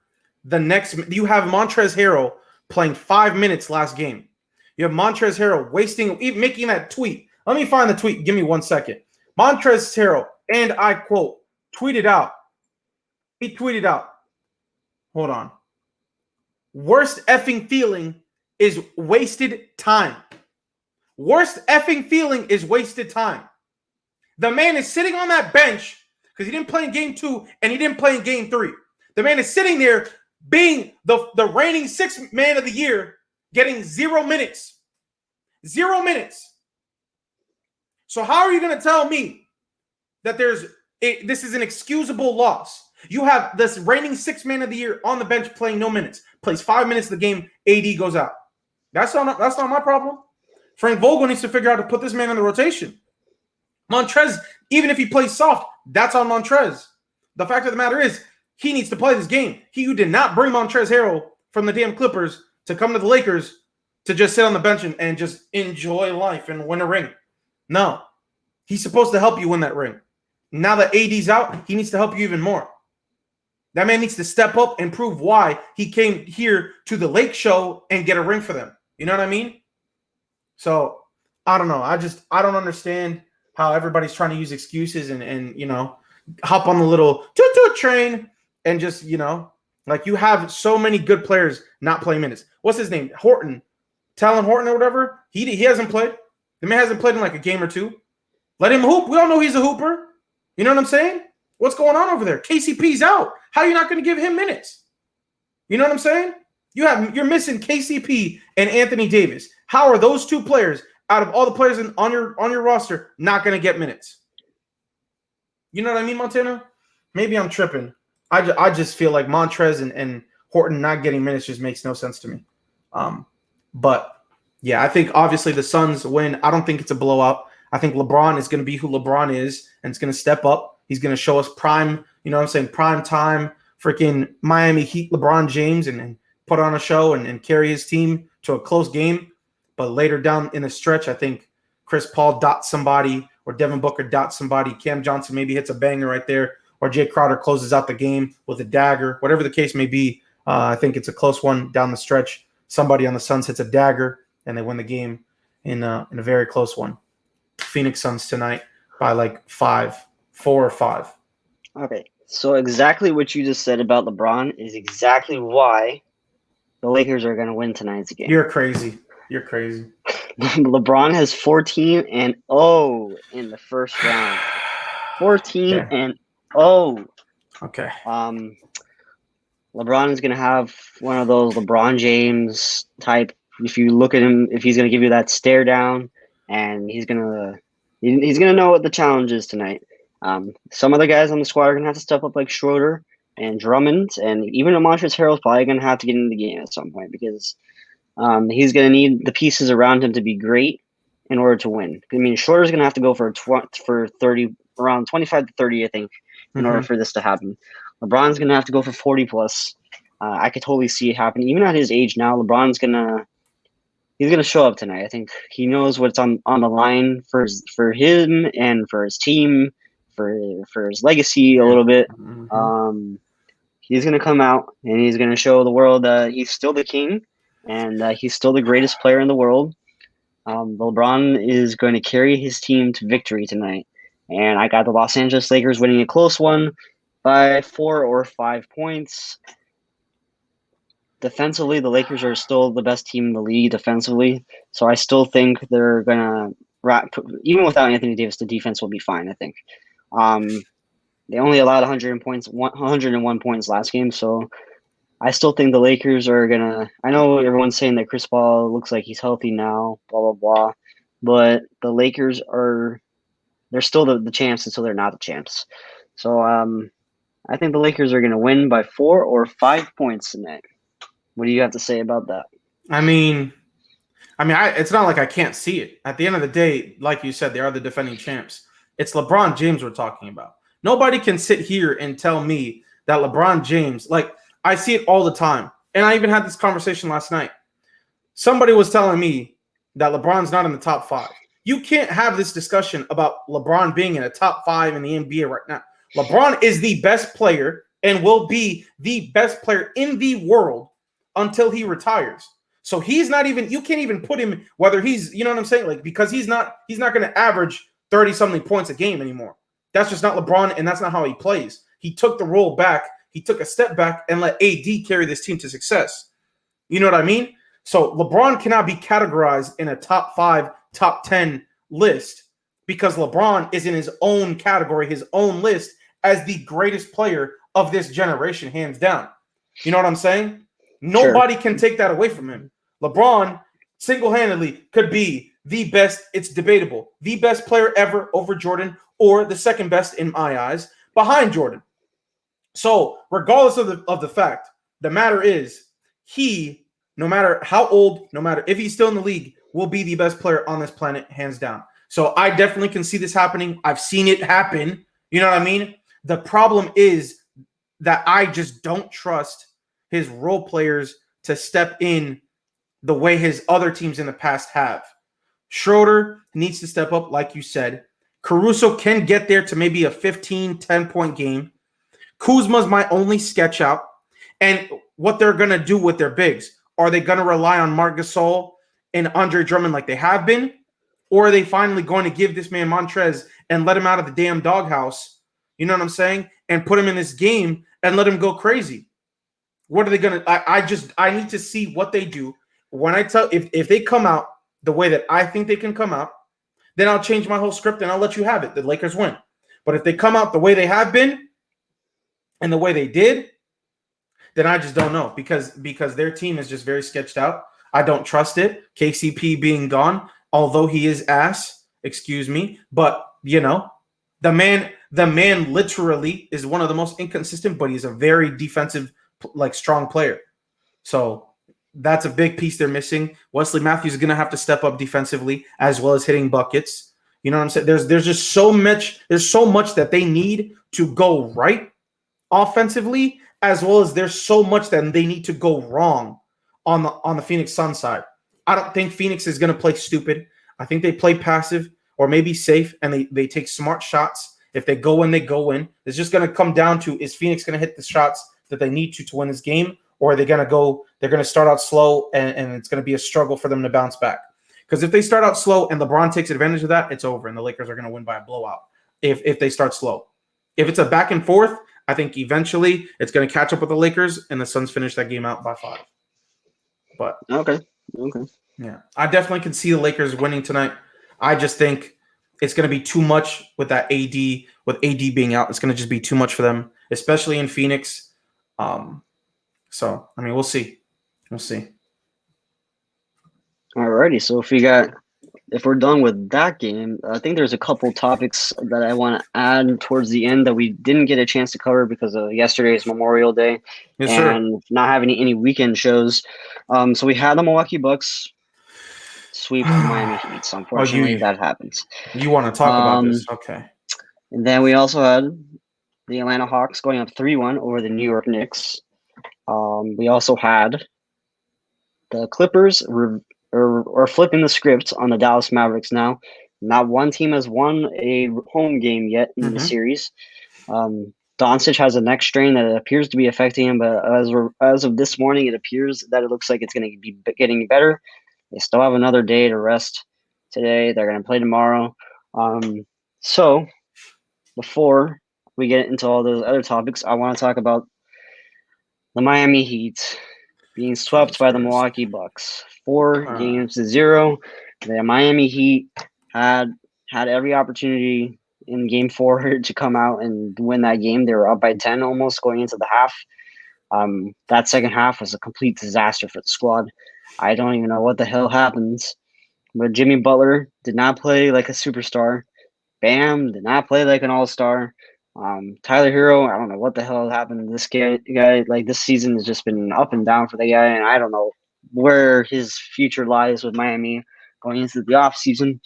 You have Montrezl Harrell playing 5 minutes last game. You have Montrezl Harrell making that tweet. Let me find the tweet. Give me 1 second. Montrezl Harrell, and I quote, tweeted out. He tweeted out. Hold on. Worst effing feeling is wasted time. Worst effing feeling is wasted time. The man is sitting on that bench because he didn't play in Game 2 and he didn't play in Game 3. The man is sitting there being the reigning 6th man of the year, getting 0 minutes. 0 minutes. So how are you going to tell me that this is an excusable loss? You have this reigning 6th man of the year on the bench playing no minutes. Plays 5 minutes of the game, AD goes out. That's not my problem. Frank Vogel needs to figure out how to put this man in the rotation. Montrez, even if he plays soft, that's on Montrez. The fact of the matter is, he needs to play this game. He did not bring Montrezl Harrell from the damn Clippers to come to the Lakers to just sit on the bench and just enjoy life and win a ring. No. He's supposed to help you win that ring. Now that AD's out, he needs to help you even more. That man needs to step up and prove why he came here to the Lake Show and get a ring for them. You know what I mean? So, I don't know. I don't understand how everybody's trying to use excuses and hop on the little toot-toot train and just, like you have so many good players not playing minutes. What's his name? Horton. Talon Horton or whatever. He hasn't played. The man hasn't played in like a game or two. Let him hoop. We all know he's a hooper. You know what I'm saying? What's going on over there? KCP's out. How are you not going to give him minutes? You know what I'm saying? You're missing KCP and Anthony Davis. How are those two players out of all the players on your roster not going to get minutes? You know what I mean, Montana? Maybe I'm tripping. I just feel like Montrez and Horton not getting minutes just makes no sense to me. But yeah, I think obviously the Suns win. I don't think it's a blowout. I think LeBron is going to be who LeBron is, and it's going to step up. He's going to show us prime, prime time, freaking Miami Heat LeBron James and put on a show and carry his team to a close game. But later down in the stretch, I think Chris Paul dots somebody or Devin Booker dots somebody. Cam Johnson maybe hits a banger right there, or Jay Crowder closes out the game with a dagger. Whatever the case may be, I think it's a close one down the stretch. Somebody on the Suns hits a dagger, and they win the game in a very close one. Phoenix Suns tonight by like 4 or 5. Okay, so exactly what you just said about LeBron is exactly why the Lakers are going to win tonight's game. You're crazy. You're crazy. LeBron has 14-0 in the first round. 14-0. Okay. LeBron is going to have one of those LeBron James type. If you look at him, if he's going to give you that stare down, and he's going to know what the challenge is tonight. Some of the guys on the squad are going to have to step up, like Schroeder and Drummond, and even Montrezl Harrell's probably going to have to get in the game at some point because he's going to need the pieces around him to be great in order to win. I mean, Schroeder's going to have to go for 30, around 25 to 30, I think, in order for this to happen. LeBron's going to have to go for 40 plus. I could totally see it happen. Even at his age now, LeBron's going to show up tonight. I think he knows what's on the line for him and for his team, for his legacy a little bit. He's going to come out and he's going to show the world that he's still the king and he's still the greatest player in the world. LeBron is going to carry his team to victory tonight. And I got the Los Angeles Lakers winning a close one by 4 or 5 points. Defensively, the Lakers are still the best team in the league defensively. So I still think they're going to, even without Anthony Davis, the defense will be fine, I think. They only allowed 101 points last game. So I still think the Lakers are going to, I know everyone's saying that Chris Paul looks like he's healthy now, blah, blah, blah. But the Lakers they're still the champs until they're not the champs. So I think the Lakers are going to win by 4 or 5 points tonight. What do you have to say about that? I mean, it's not like I can't see it. At the end of the day, like you said, they are the defending champs. It's LeBron James we're talking about. Nobody can sit here and tell me that LeBron James, like I see it all the time. And I even had this conversation last night. Somebody was telling me that LeBron's not in the top 5. You can't have this discussion about LeBron being in a top 5 in the NBA right now. LeBron is the best player and will be the best player in the world until he retires. So he's not even, you can't even put him, whether he's, you know what I'm saying? Like, because he's not going to average 30 something points a game anymore. That's just not LeBron. And that's not how he plays. He took the role back. He took a step back and let AD carry this team to success. You know what I mean? So LeBron cannot be categorized in a top 5, top 10 list because LeBron is in his own category, his own list as the greatest player of this generation, hands down. You know what I'm saying? Nobody can take that away from him. LeBron single-handedly could be the best, it's debatable, the best player ever over Jordan or the second best in my eyes behind Jordan. So regardless of the fact, the matter is he, no matter how old, no matter if he's still in the league, will be the best player on this planet, hands down. So I definitely can see this happening. I've seen it happen. You know what I mean? The problem is that I just don't trust his role players to step in the way his other teams in the past have. Schroeder needs to step up, like you said. Caruso can get there to maybe a 15, 10-point game. Kuzma's my only sketch out. And what they're going to do with their bigs. Are they going to rely on Marc Gasol and Andre Drummond like they have been? Or are they finally going to give this man Montrez and let him out of the damn doghouse? You know what I'm saying? And put him in this game and let him go crazy. What are they going to – I need to see what they do. When I tell – if they come out the way that I think they can come out, then I'll change my whole script and I'll let you have it. The Lakers win. But if they come out the way they have been and the way they did, then I just don't know because their team is just very sketched out. I don't trust it. KCP being gone, although he is ass, excuse me. But, you know, the man literally is one of the most inconsistent, but he's a very defensive, like strong player. So that's a big piece they're missing. Wesley Matthews is going to have to step up defensively as well as hitting buckets. You know what I'm saying? There's just so much. There's so much that they need to go right offensively, as well as there's so much that they need to go wrong on the Phoenix Suns side. I don't think Phoenix is going to play stupid. I think they play passive or maybe safe, and they take smart shots. If they go in, they go in. It's just going to come down to, is Phoenix going to hit the shots that they need to win this game, or are they going to go? They're going to start out slow, and it's going to be a struggle for them to bounce back. Because if they start out slow and LeBron takes advantage of that, it's over, and the Lakers are going to win by a blowout. If they start slow, if it's a back and forth, I think eventually it's going to catch up with the Lakers, and the Suns finish that game out by 5. But Okay. Yeah, I definitely can see the Lakers winning tonight. I just think it's going to be too much with that AD, with AD being out. It's going to just be too much for them, especially in Phoenix. So, I mean, we'll see. We'll see. Alrighty. So if we're done with that game, I think there's a couple topics that I want to add towards the end that we didn't get a chance to cover because of yesterday's Memorial Day and not having any weekend shows. So we had the Milwaukee Bucks sweep the Miami Heat. So unfortunately, that happens. You want to talk about this? Okay. And then we also had the Atlanta Hawks going up 3-1 over the New York Knicks. We also had the Clippers are flipping the script on the Dallas Mavericks now. Not one team has won a home game yet in the series. Doncic has a neck strain that appears to be affecting him, but as of this morning, it appears that it looks like it's going to be getting better. They still have another day to rest today. They're going to play tomorrow. So before we get into all those other topics, I want to talk about the Miami Heat being swept by the Milwaukee Bucks. 4-0. The Miami Heat had every opportunity in Game 4 to come out and win that game. They were up by 10 almost going into the half. That second half was a complete disaster for the squad. I don't even know what the hell happens. But Jimmy Butler did not play like a superstar. Bam did not play like an all-star. Tyler Hero, I don't know what the hell happened to this guy. Like, this season has just been up and down for the guy, and I don't know where his future lies with Miami going into the offseason.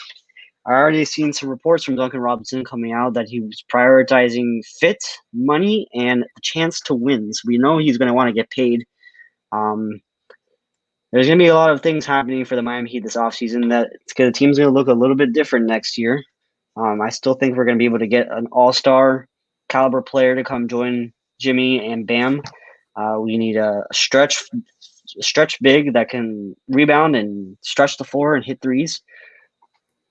I already seen some reports from Duncan Robinson coming out that he was prioritizing fit, money, and the chance to win. So we know he's going to want to get paid. There's going to be a lot of things happening for the Miami Heat this offseason that the team's going to look a little bit different next year. I still think we're going to be able to get an all-star caliber player to come join Jimmy and Bam. We need a stretch big that can rebound and stretch the floor and hit threes.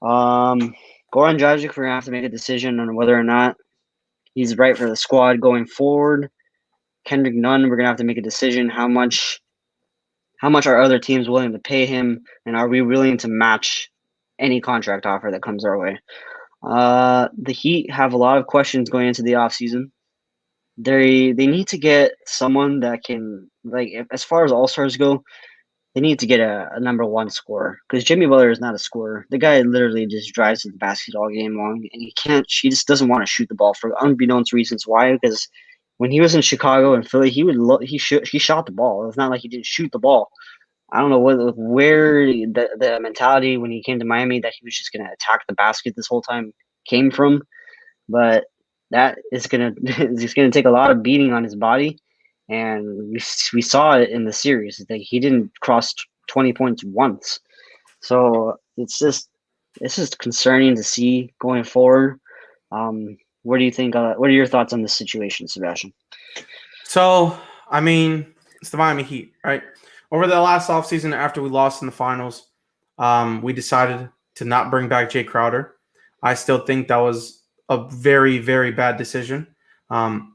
Goran Dragic, we're going to have to make a decision on whether or not he's right for the squad going forward. Kendrick Nunn, we're going to have to make a decision how much are other teams willing to pay him, and are we willing to match any contract offer that comes our way. The Heat have a lot of questions going into the offseason. They need to get someone that can, like, as far as all-stars go, they need to get a number one scorer, because Jimmy Butler is not a scorer. The guy literally just drives to the basket all game long, and he just doesn't want to shoot the ball for unbeknownst reasons. Why? Because when he was in Chicago and Philly, he shot the ball. It's not like he didn't shoot the ball. I don't know where the mentality when he came to Miami that he was just going to attack the basket this whole time came from, but that is going to take a lot of beating on his body, and we saw it in the series that he didn't cross 20 points once. So it's just concerning to see going forward. What do you think? What are your thoughts on this situation, Sebastian? So, I mean, it's the Miami Heat, right? Over the last offseason, after we lost in the finals, we decided to not bring back Jay Crowder. I still think that was a very, very bad decision.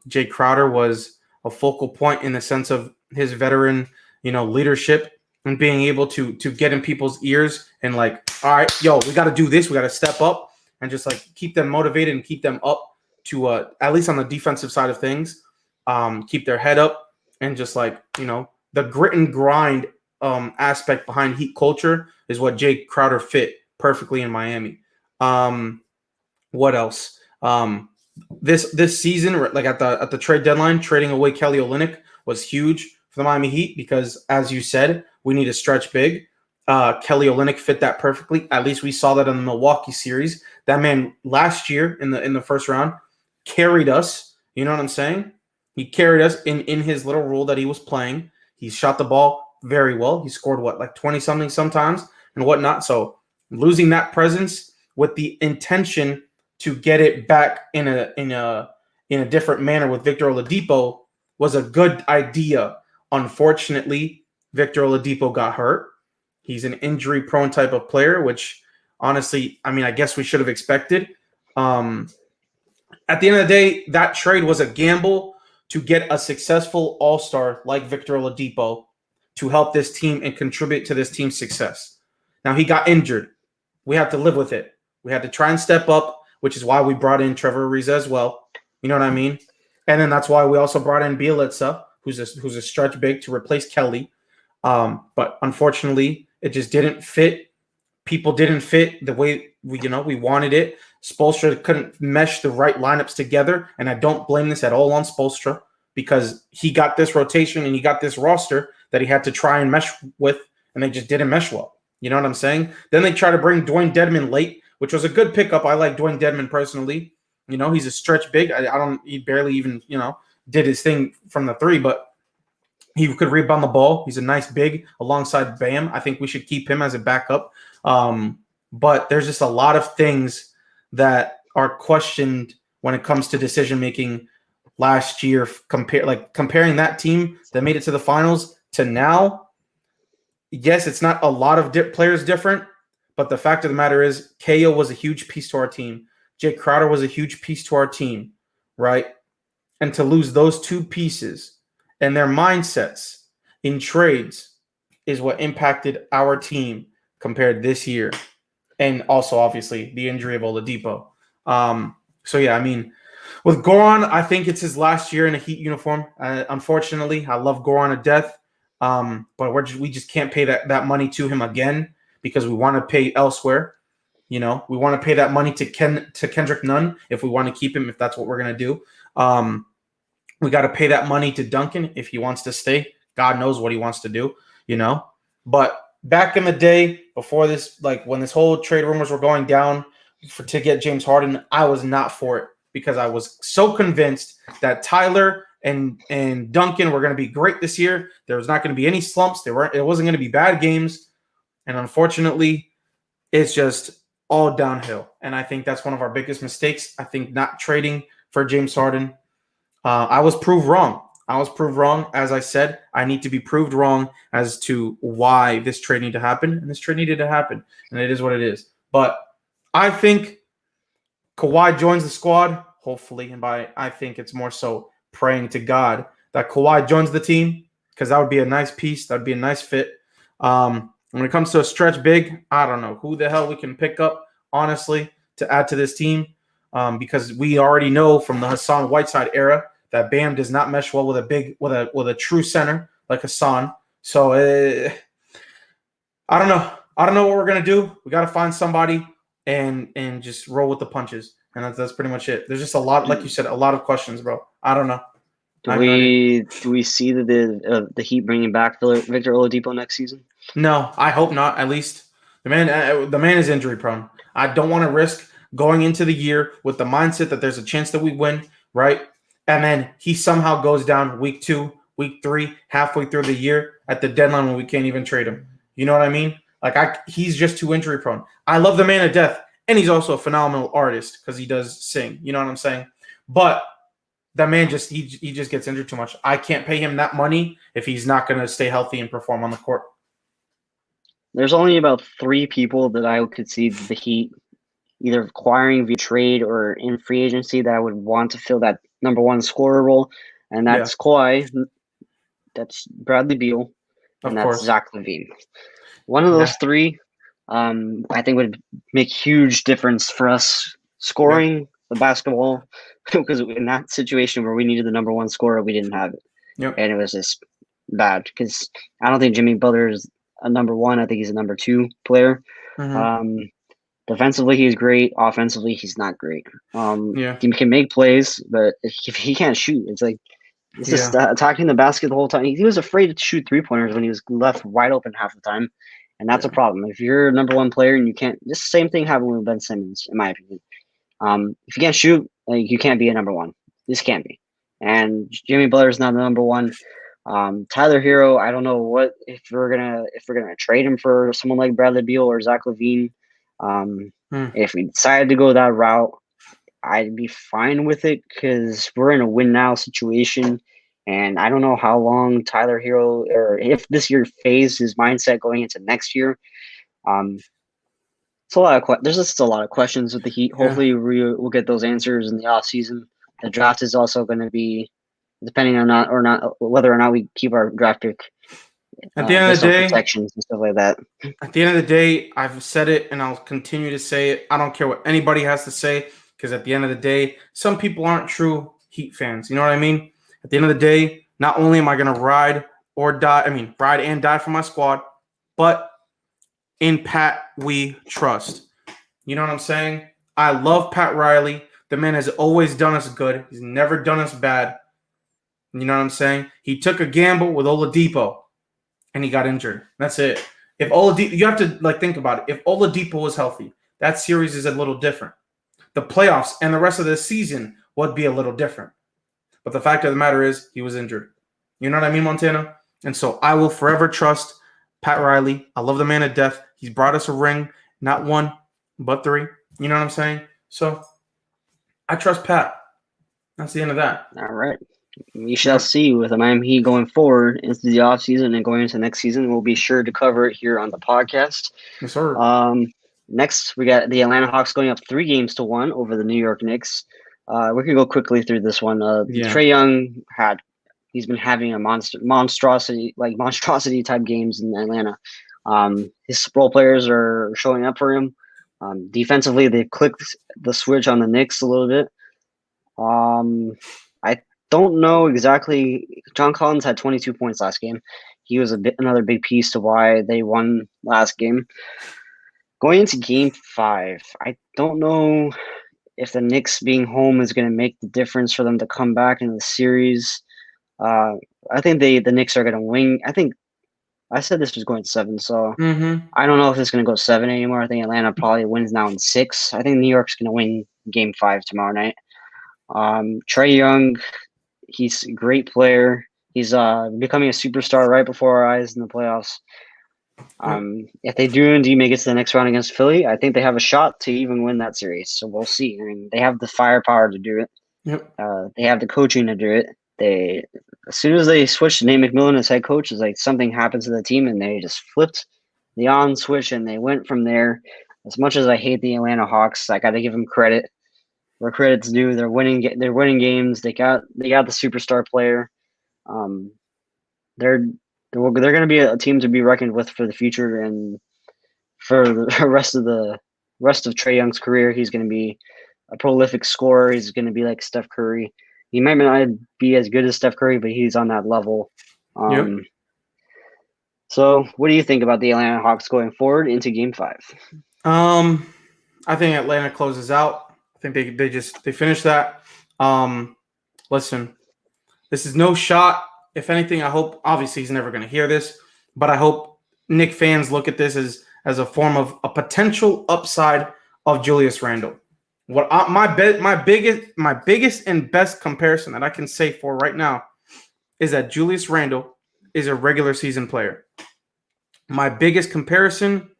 Jay Crowder was a focal point in the sense of his veteran, leadership and being able to get in people's ears and like, all right, yo, we got to do this. We got to step up and just like keep them motivated and keep them up to at least on the defensive side of things, keep their head up and just like, the grit and grind aspect behind Heat culture is what Jay Crowder fit perfectly in Miami. What else? This season, like at the trade deadline, trading away Kelly Olynyk was huge for the Miami Heat because, as you said, we need a stretch big. Kelly Olynyk fit that perfectly. At least we saw that in the Milwaukee series. That man last year in the first round carried us. You know what I'm saying? He carried us in his little role that he was playing. He shot the ball very well. He scored like 20 something sometimes and whatnot. So losing that presence with the intention to get it back in a different manner with Victor Oladipo was a good idea. Unfortunately, Victor Oladipo got hurt. He's an injury-prone type of player, which honestly, I mean, I guess we should have expected. At the end of the day, that trade was a gamble to get a successful all-star like Victor Oladipo to help this team and contribute to this team's success. Now, he got injured. We have to live with it. We had to try and step up, which is why we brought in Trevor Ariza as well. You know what I mean? And then that's why we also brought in Bielitsa, who's a stretch big to replace Kelly. But unfortunately, it just didn't fit. People didn't fit the way we wanted it. Spoelstra couldn't mesh the right lineups together, and I don't blame this at all on Spoelstra because he got this rotation and he got this roster that he had to try and mesh with, and they just didn't mesh well. You know what I'm saying? Then they try to bring Dwayne Dedman late, which was a good pickup. I like Dwayne Dedman personally. You know, he's a stretch big. He barely even, did his thing from the three, but he could rebound the ball. He's a nice big alongside Bam. I think we should keep him as a backup. But there's just a lot of things that are questioned when it comes to decision making last year. Comparing that team that made it to the finals to now. Yes, it's not a lot of players different, but the fact of the matter is, KO was a huge piece to our team. Jake Crowder was a huge piece to our team, right? And to lose those two pieces and their mindsets in trades is what impacted our team compared this year. And also, obviously, the injury of Oladipo. So, yeah, I mean, with Goran, I think it's his last year in a Heat uniform. Unfortunately, I love Goran to death. But we just can't pay that money to him again because we want to pay elsewhere. We want to pay that money to Kendrick Nunn if we want to keep him, if that's what we're going to do. We got to pay that money to Duncan if he wants to stay. God knows what he wants to do, But back in the day, before this, when this whole trade rumors were going down to get James Harden, I was not for it because I was so convinced that Tyler and Duncan were going to be great this year. There was not going to be any slumps. It wasn't going to be bad games. And unfortunately, it's just all downhill. And I think that's one of our biggest mistakes. I think not trading for James Harden. I was proved wrong. As I said, I need to be proved wrong as to why this trade needed to happen. And this trade needed to happen. And it is what it is. But I think Kawhi joins the squad, hopefully. And I think it's more so praying to God that Kawhi joins the team because that would be a nice piece. That would be a nice fit. When it comes to a stretch big, I don't know who the hell we can pick up, honestly, to add to this team because we already know from the Hassan Whiteside era that Bam does not mesh well with a true center like Hassan. So I don't know. I don't know what we're gonna do. We got to find somebody and just roll with the punches. And that's pretty much it. There's just a lot, like you said, a lot of questions, bro. I don't know. Do we see the Heat bringing back Victor Oladipo next season? No, I hope not. At least the man is injury prone. I don't want to risk going into the year with the mindset that there's a chance that we win, right? And then he somehow goes down week 2, week 3, halfway through the year at the deadline when we can't even trade him. You know what I mean? He's just too injury prone. I love the man to death, and he's also a phenomenal artist because he does sing. You know what I'm saying? But that man he just gets injured too much. I can't pay him that money if he's not going to stay healthy and perform on the court. There's only about 3 people that I could see the Heat either acquiring via trade or in free agency that I would want to fill that number 1 scorer role, and that's Kawhi, that's Bradley Beal, and that's Zach LaVine. One of those 3, I think would make huge difference for us scoring the basketball because in that situation where we needed the number 1 scorer, we didn't have it. And it was just bad because I don't think Jimmy Butler is a number 1. I think he's a number 2 player. Defensively, he's great. Offensively, he's not great. He can make plays, but if he can't shoot, it's just attacking the basket the whole time. He was afraid to shoot 3-pointers when he was left wide open half the time, and that's a problem. If you're a number 1 player and you can't, this same thing happened with Ben Simmons, in my opinion. If you can't shoot, you can't be a number 1. This can't be. And Jimmy Butler's not the number 1. Tyler Hero, I don't know what if we're gonna trade him for someone like Bradley Beal or Zach LaVine. Hmm. If we decide to go that route, I'd be fine with it because we're in a win now situation, and I don't know how long Tyler Hero or if this year phased his mindset going into next year. Um, it's a lot of there's just a lot of questions with the Heat. Yeah. Hopefully, we'll get those answers in the off season. The draft is also going to be depending on not whether or not we keep our draft pick At the end of based the on day, protections and stuff like that. At the end of the day, I've said it and I'll continue to say it. I don't care what anybody has to say because at the end of the day, some people aren't true Heat fans. You know what I mean? At the end of the day, not only am I going to ride or die, ride and die for my squad, but in Pat, we trust. You know what I'm saying? I love Pat Riley. The man has always done us good. He's never done us bad. You know what I'm saying? He took a gamble with Oladipo and he got injured. That's it. If Oladipo, you have to think about it. If Oladipo was healthy, that series is a little different. The playoffs and the rest of the season would be a little different. But the fact of the matter is, he was injured. You know what I mean, Montana? And so I will forever trust Pat Riley. I love the man to death. He's brought us a ring, not one, but three. You know what I'm saying? So I trust Pat. That's the end of that. All right. We shall see with the Miami Heat going forward into the offseason and going into next season. We'll be sure to cover it here on the podcast. Yes, sir. Next, we got the Atlanta Hawks going up 3-1 over the New York Knicks. We can go quickly through this one. Trae Young he's been having a monstrosity type games in Atlanta. His role players are showing up for him. Defensively, they've clicked the switch on the Knicks a little bit. I don't know exactly. John Collins had 22 points last game. He was another big piece to why they won last game. Going into Game 5, I don't know if the Knicks being home is going to make the difference for them to come back in the series. I think the Knicks are going to win. I think I said this was going 7, so I don't know if it's going to go 7 anymore. I think Atlanta probably wins now in 6. I think New York's going to win Game 5 tomorrow night. Trae Young, he's a great player. He's becoming a superstar right before our eyes in the playoffs. If they do indeed make it to the next round against Philly, I think they have a shot to even win that series. So we'll see. I mean, they have the firepower to do it. Yep. They have the coaching to do it. As soon as they switched to Nate McMillan as head coach, it's like something happened to the team and they just flipped the on switch and they went from there. As much as I hate the Atlanta Hawks, I got to give them credit where credit's due. They're winning games. They got the superstar player. They're going to be a team to be reckoned with for the future and for the rest of Trae Young's career. He's going to be a prolific scorer. He's going to be like Steph Curry. He might not be as good as Steph Curry, but he's on that level. So, what do you think about the Atlanta Hawks going forward into Game 5? I think Atlanta closes out. I think they finish that. Listen, this is no shot. If anything, I hope, obviously he's never going to hear this, but I hope Knick fans look at this as a form of a potential upside of Julius Randle. My biggest and best comparison that I can say for right now is that Julius Randle is a regular season player. My biggest comparison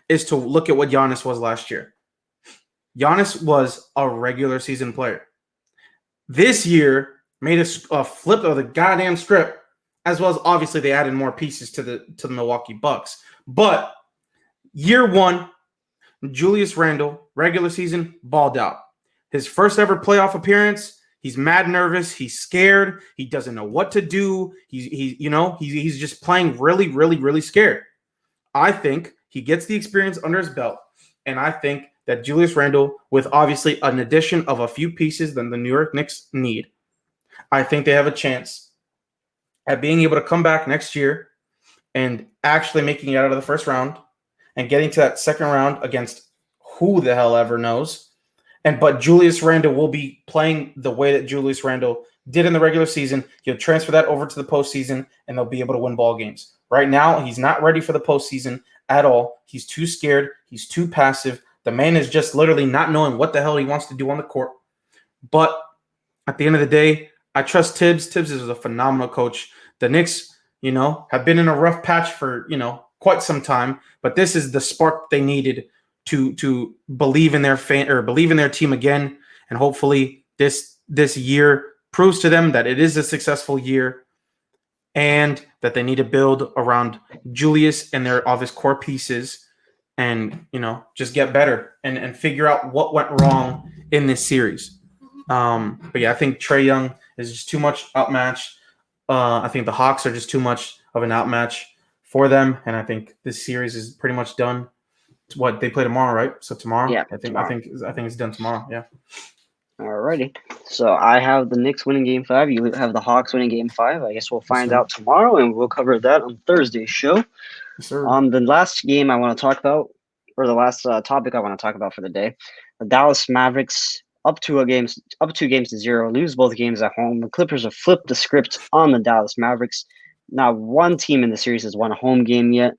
is to look at what Giannis was last year. Giannis was a regular season player. This year made a flip of the goddamn script, as well as obviously they added more pieces to the Milwaukee Bucks. But year 1, Julius Randle, regular season, balled out. His first ever playoff appearance, he's mad nervous. He's scared. He doesn't know what to do. He's just playing really, really, really scared. I think he gets the experience under his belt, and I think that Julius Randle, with obviously an addition of a few pieces that the New York Knicks need, I think they have a chance at being able to come back next year and actually making it out of the first round and getting to that second round against who the hell ever knows. But Julius Randle will be playing the way that Julius Randle did in the regular season. He'll transfer that over to the postseason, and they'll be able to win ball games. Right now, he's not ready for the postseason at all. He's too scared. He's too passive. The man is just literally not knowing what the hell he wants to do on the court. But at the end of the day, I trust Tibbs. Tibbs is a phenomenal coach. The Knicks, have been in a rough patch for, quite some time, but this is the spark they needed to believe in their believe in their team again, and hopefully this year proves to them that it is a successful year, and that they need to build around Julius and their obvious core pieces, and just get better and figure out what went wrong in this series. But yeah, I think Trae Young is just too much outmatched. I think the Hawks are just too much of an outmatch for them, and I think this series is pretty much done. It's what they play tomorrow, right? So tomorrow, Yeah, I think tomorrow. I think it's done tomorrow. Yeah. Alrighty. So I have the Knicks winning Game 5. You have the Hawks winning Game 5. I guess we'll find out tomorrow, and we'll cover that on Thursday's show. Yes, sir. The last game I want to talk about, or the last topic I want to talk about for the day, the Dallas Mavericks up 2-0, lose both games at home. The Clippers have flipped the script on the Dallas Mavericks. Not one team in the series has won a home game yet.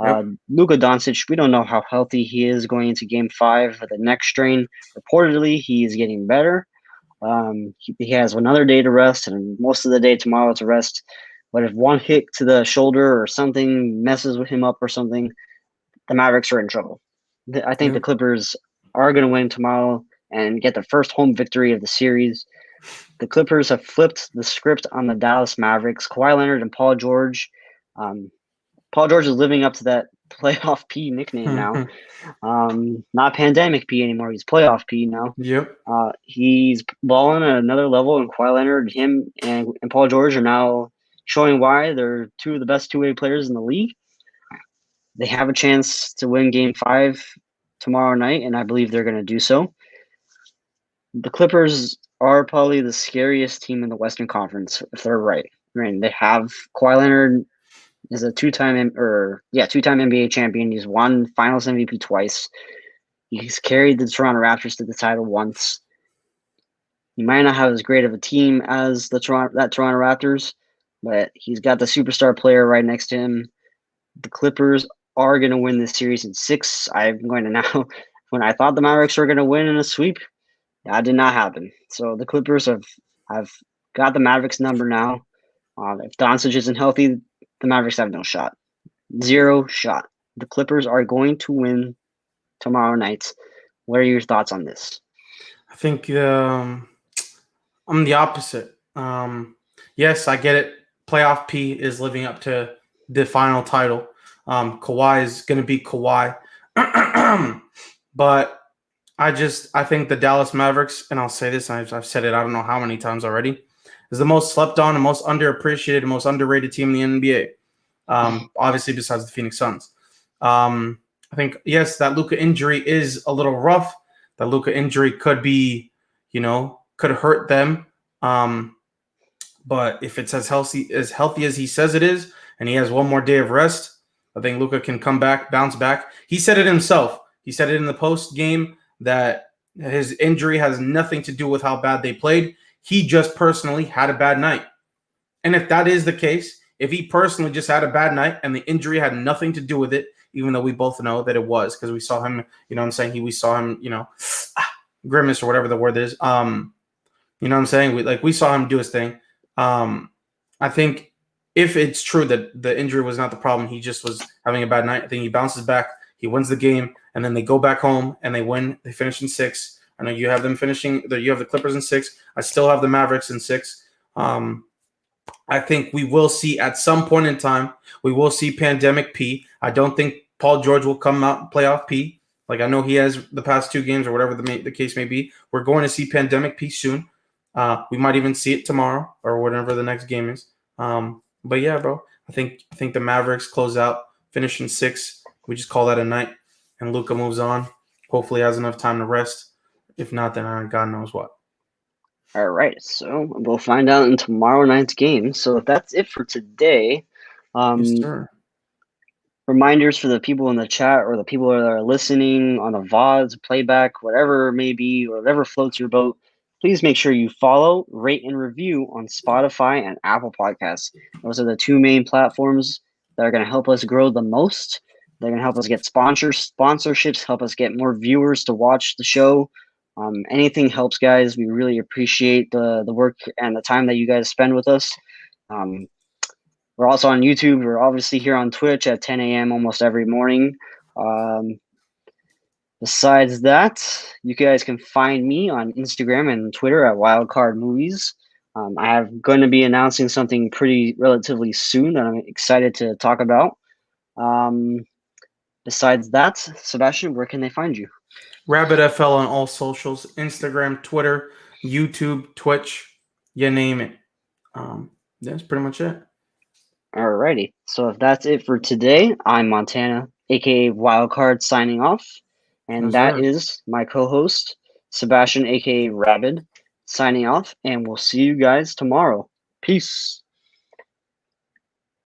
Yep. Luka Doncic, we don't know how healthy he is going into Game 5 with the neck strain. Reportedly, he is getting better. He has another day to rest, and most of the day tomorrow to rest. But if one hit to the shoulder or something messes with him up or something, the Mavericks are in trouble. I think the Clippers are going to win tomorrow and get the first home victory of the series. The Clippers have flipped the script on the Dallas Mavericks. Kawhi Leonard and Paul George. Paul George is living up to that playoff P nickname now. Not pandemic P anymore. He's playoff P now. Yep. He's balling at another level, and Kawhi Leonard, him, and Paul George are now showing why they're two of the best two-way players in the league. They have a chance to win Game 5 tomorrow night, and I believe they're going to do so. The Clippers are probably the scariest team in the Western Conference, if they're right. I mean, they have Kawhi Leonard is a two-time NBA champion. He's won Finals MVP twice. He's carried the Toronto Raptors to the title once. He might not have as great of a team as Toronto Raptors, but he's got the superstar player right next to him. The Clippers are going to win this series in 6. I'm going to now, when I thought the Mavericks were going to win in a sweep, that did not happen. So the Clippers have got the Mavericks number now. If Doncic isn't healthy, the Mavericks have no shot. 0 shot. The Clippers are going to win tomorrow night. What are your thoughts on this? I think I'm the opposite. Yes, I get it. Playoff P is living up to the final title. Kawhi is going to be Kawhi. But I think the Dallas Mavericks, and I'll say this, I've said it I don't know how many times already, is the most slept on and most underappreciated and most underrated team in the NBA. Obviously, besides the Phoenix Suns. I think, yes, that Luka injury is a little rough. That Luka injury could be, could hurt them. But if it's as healthy as he says it is, and he has one more day of rest, I think Luka can come back, bounce back. He said it himself. He said it in the post game that his injury has nothing to do with how bad they played. He just personally had a bad night. And if that is the case, if he personally just had a bad night and the injury had nothing to do with it, even though we both know that it was, because we saw him, we saw him, grimace or whatever the word is. We saw him do his thing. I think if it's true that the injury was not the problem, he just was having a bad night, I think he bounces back, he wins the game, and then they go back home and they win. They finish in 6. I know you have them finishing. You have the Clippers in 6. I still have the Mavericks in 6. I think we will see at some point in time, we will see pandemic P. I don't think Paul George will come out and play off P. Like I know he has the past 2 games or whatever the case may be. We're going to see pandemic P soon. We might even see it tomorrow or whatever the next game is. But yeah, bro, I think the Mavericks close out, finish in 6. We just call that a night, and Luka moves on. Hopefully, has enough time to rest. If not, then God knows what. All right, so we'll find out in tomorrow night's game. So that's it for today. Yes, sir. Reminders for the people in the chat or the people that are listening on the VODs, playback, whatever it may be, or whatever floats your boat. Please make sure you follow, rate, and review on Spotify and Apple Podcasts. Those are the 2 main platforms that are going to help us grow the most. They're going to help us get sponsorships, help us get more viewers to watch the show. Anything helps, guys. We really appreciate the work and the time that you guys spend with us. We're also on YouTube. We're obviously here on Twitch at 10 a.m. almost every morning. Besides that, you guys can find me on Instagram and Twitter at Wildcard Movies. I am going to be announcing something pretty relatively soon that I'm excited to talk about. Besides that, Sebastian, where can they find you? Rabbit FL on all socials: Instagram, Twitter, YouTube, Twitch, you name it. That's pretty much it. Alrighty. So if that's it for today, I'm Montana, aka Wildcard, signing off. And Yes, that sir. is my co-host, Sebastian, aka Rabid, signing off. And we'll see you guys tomorrow. Peace.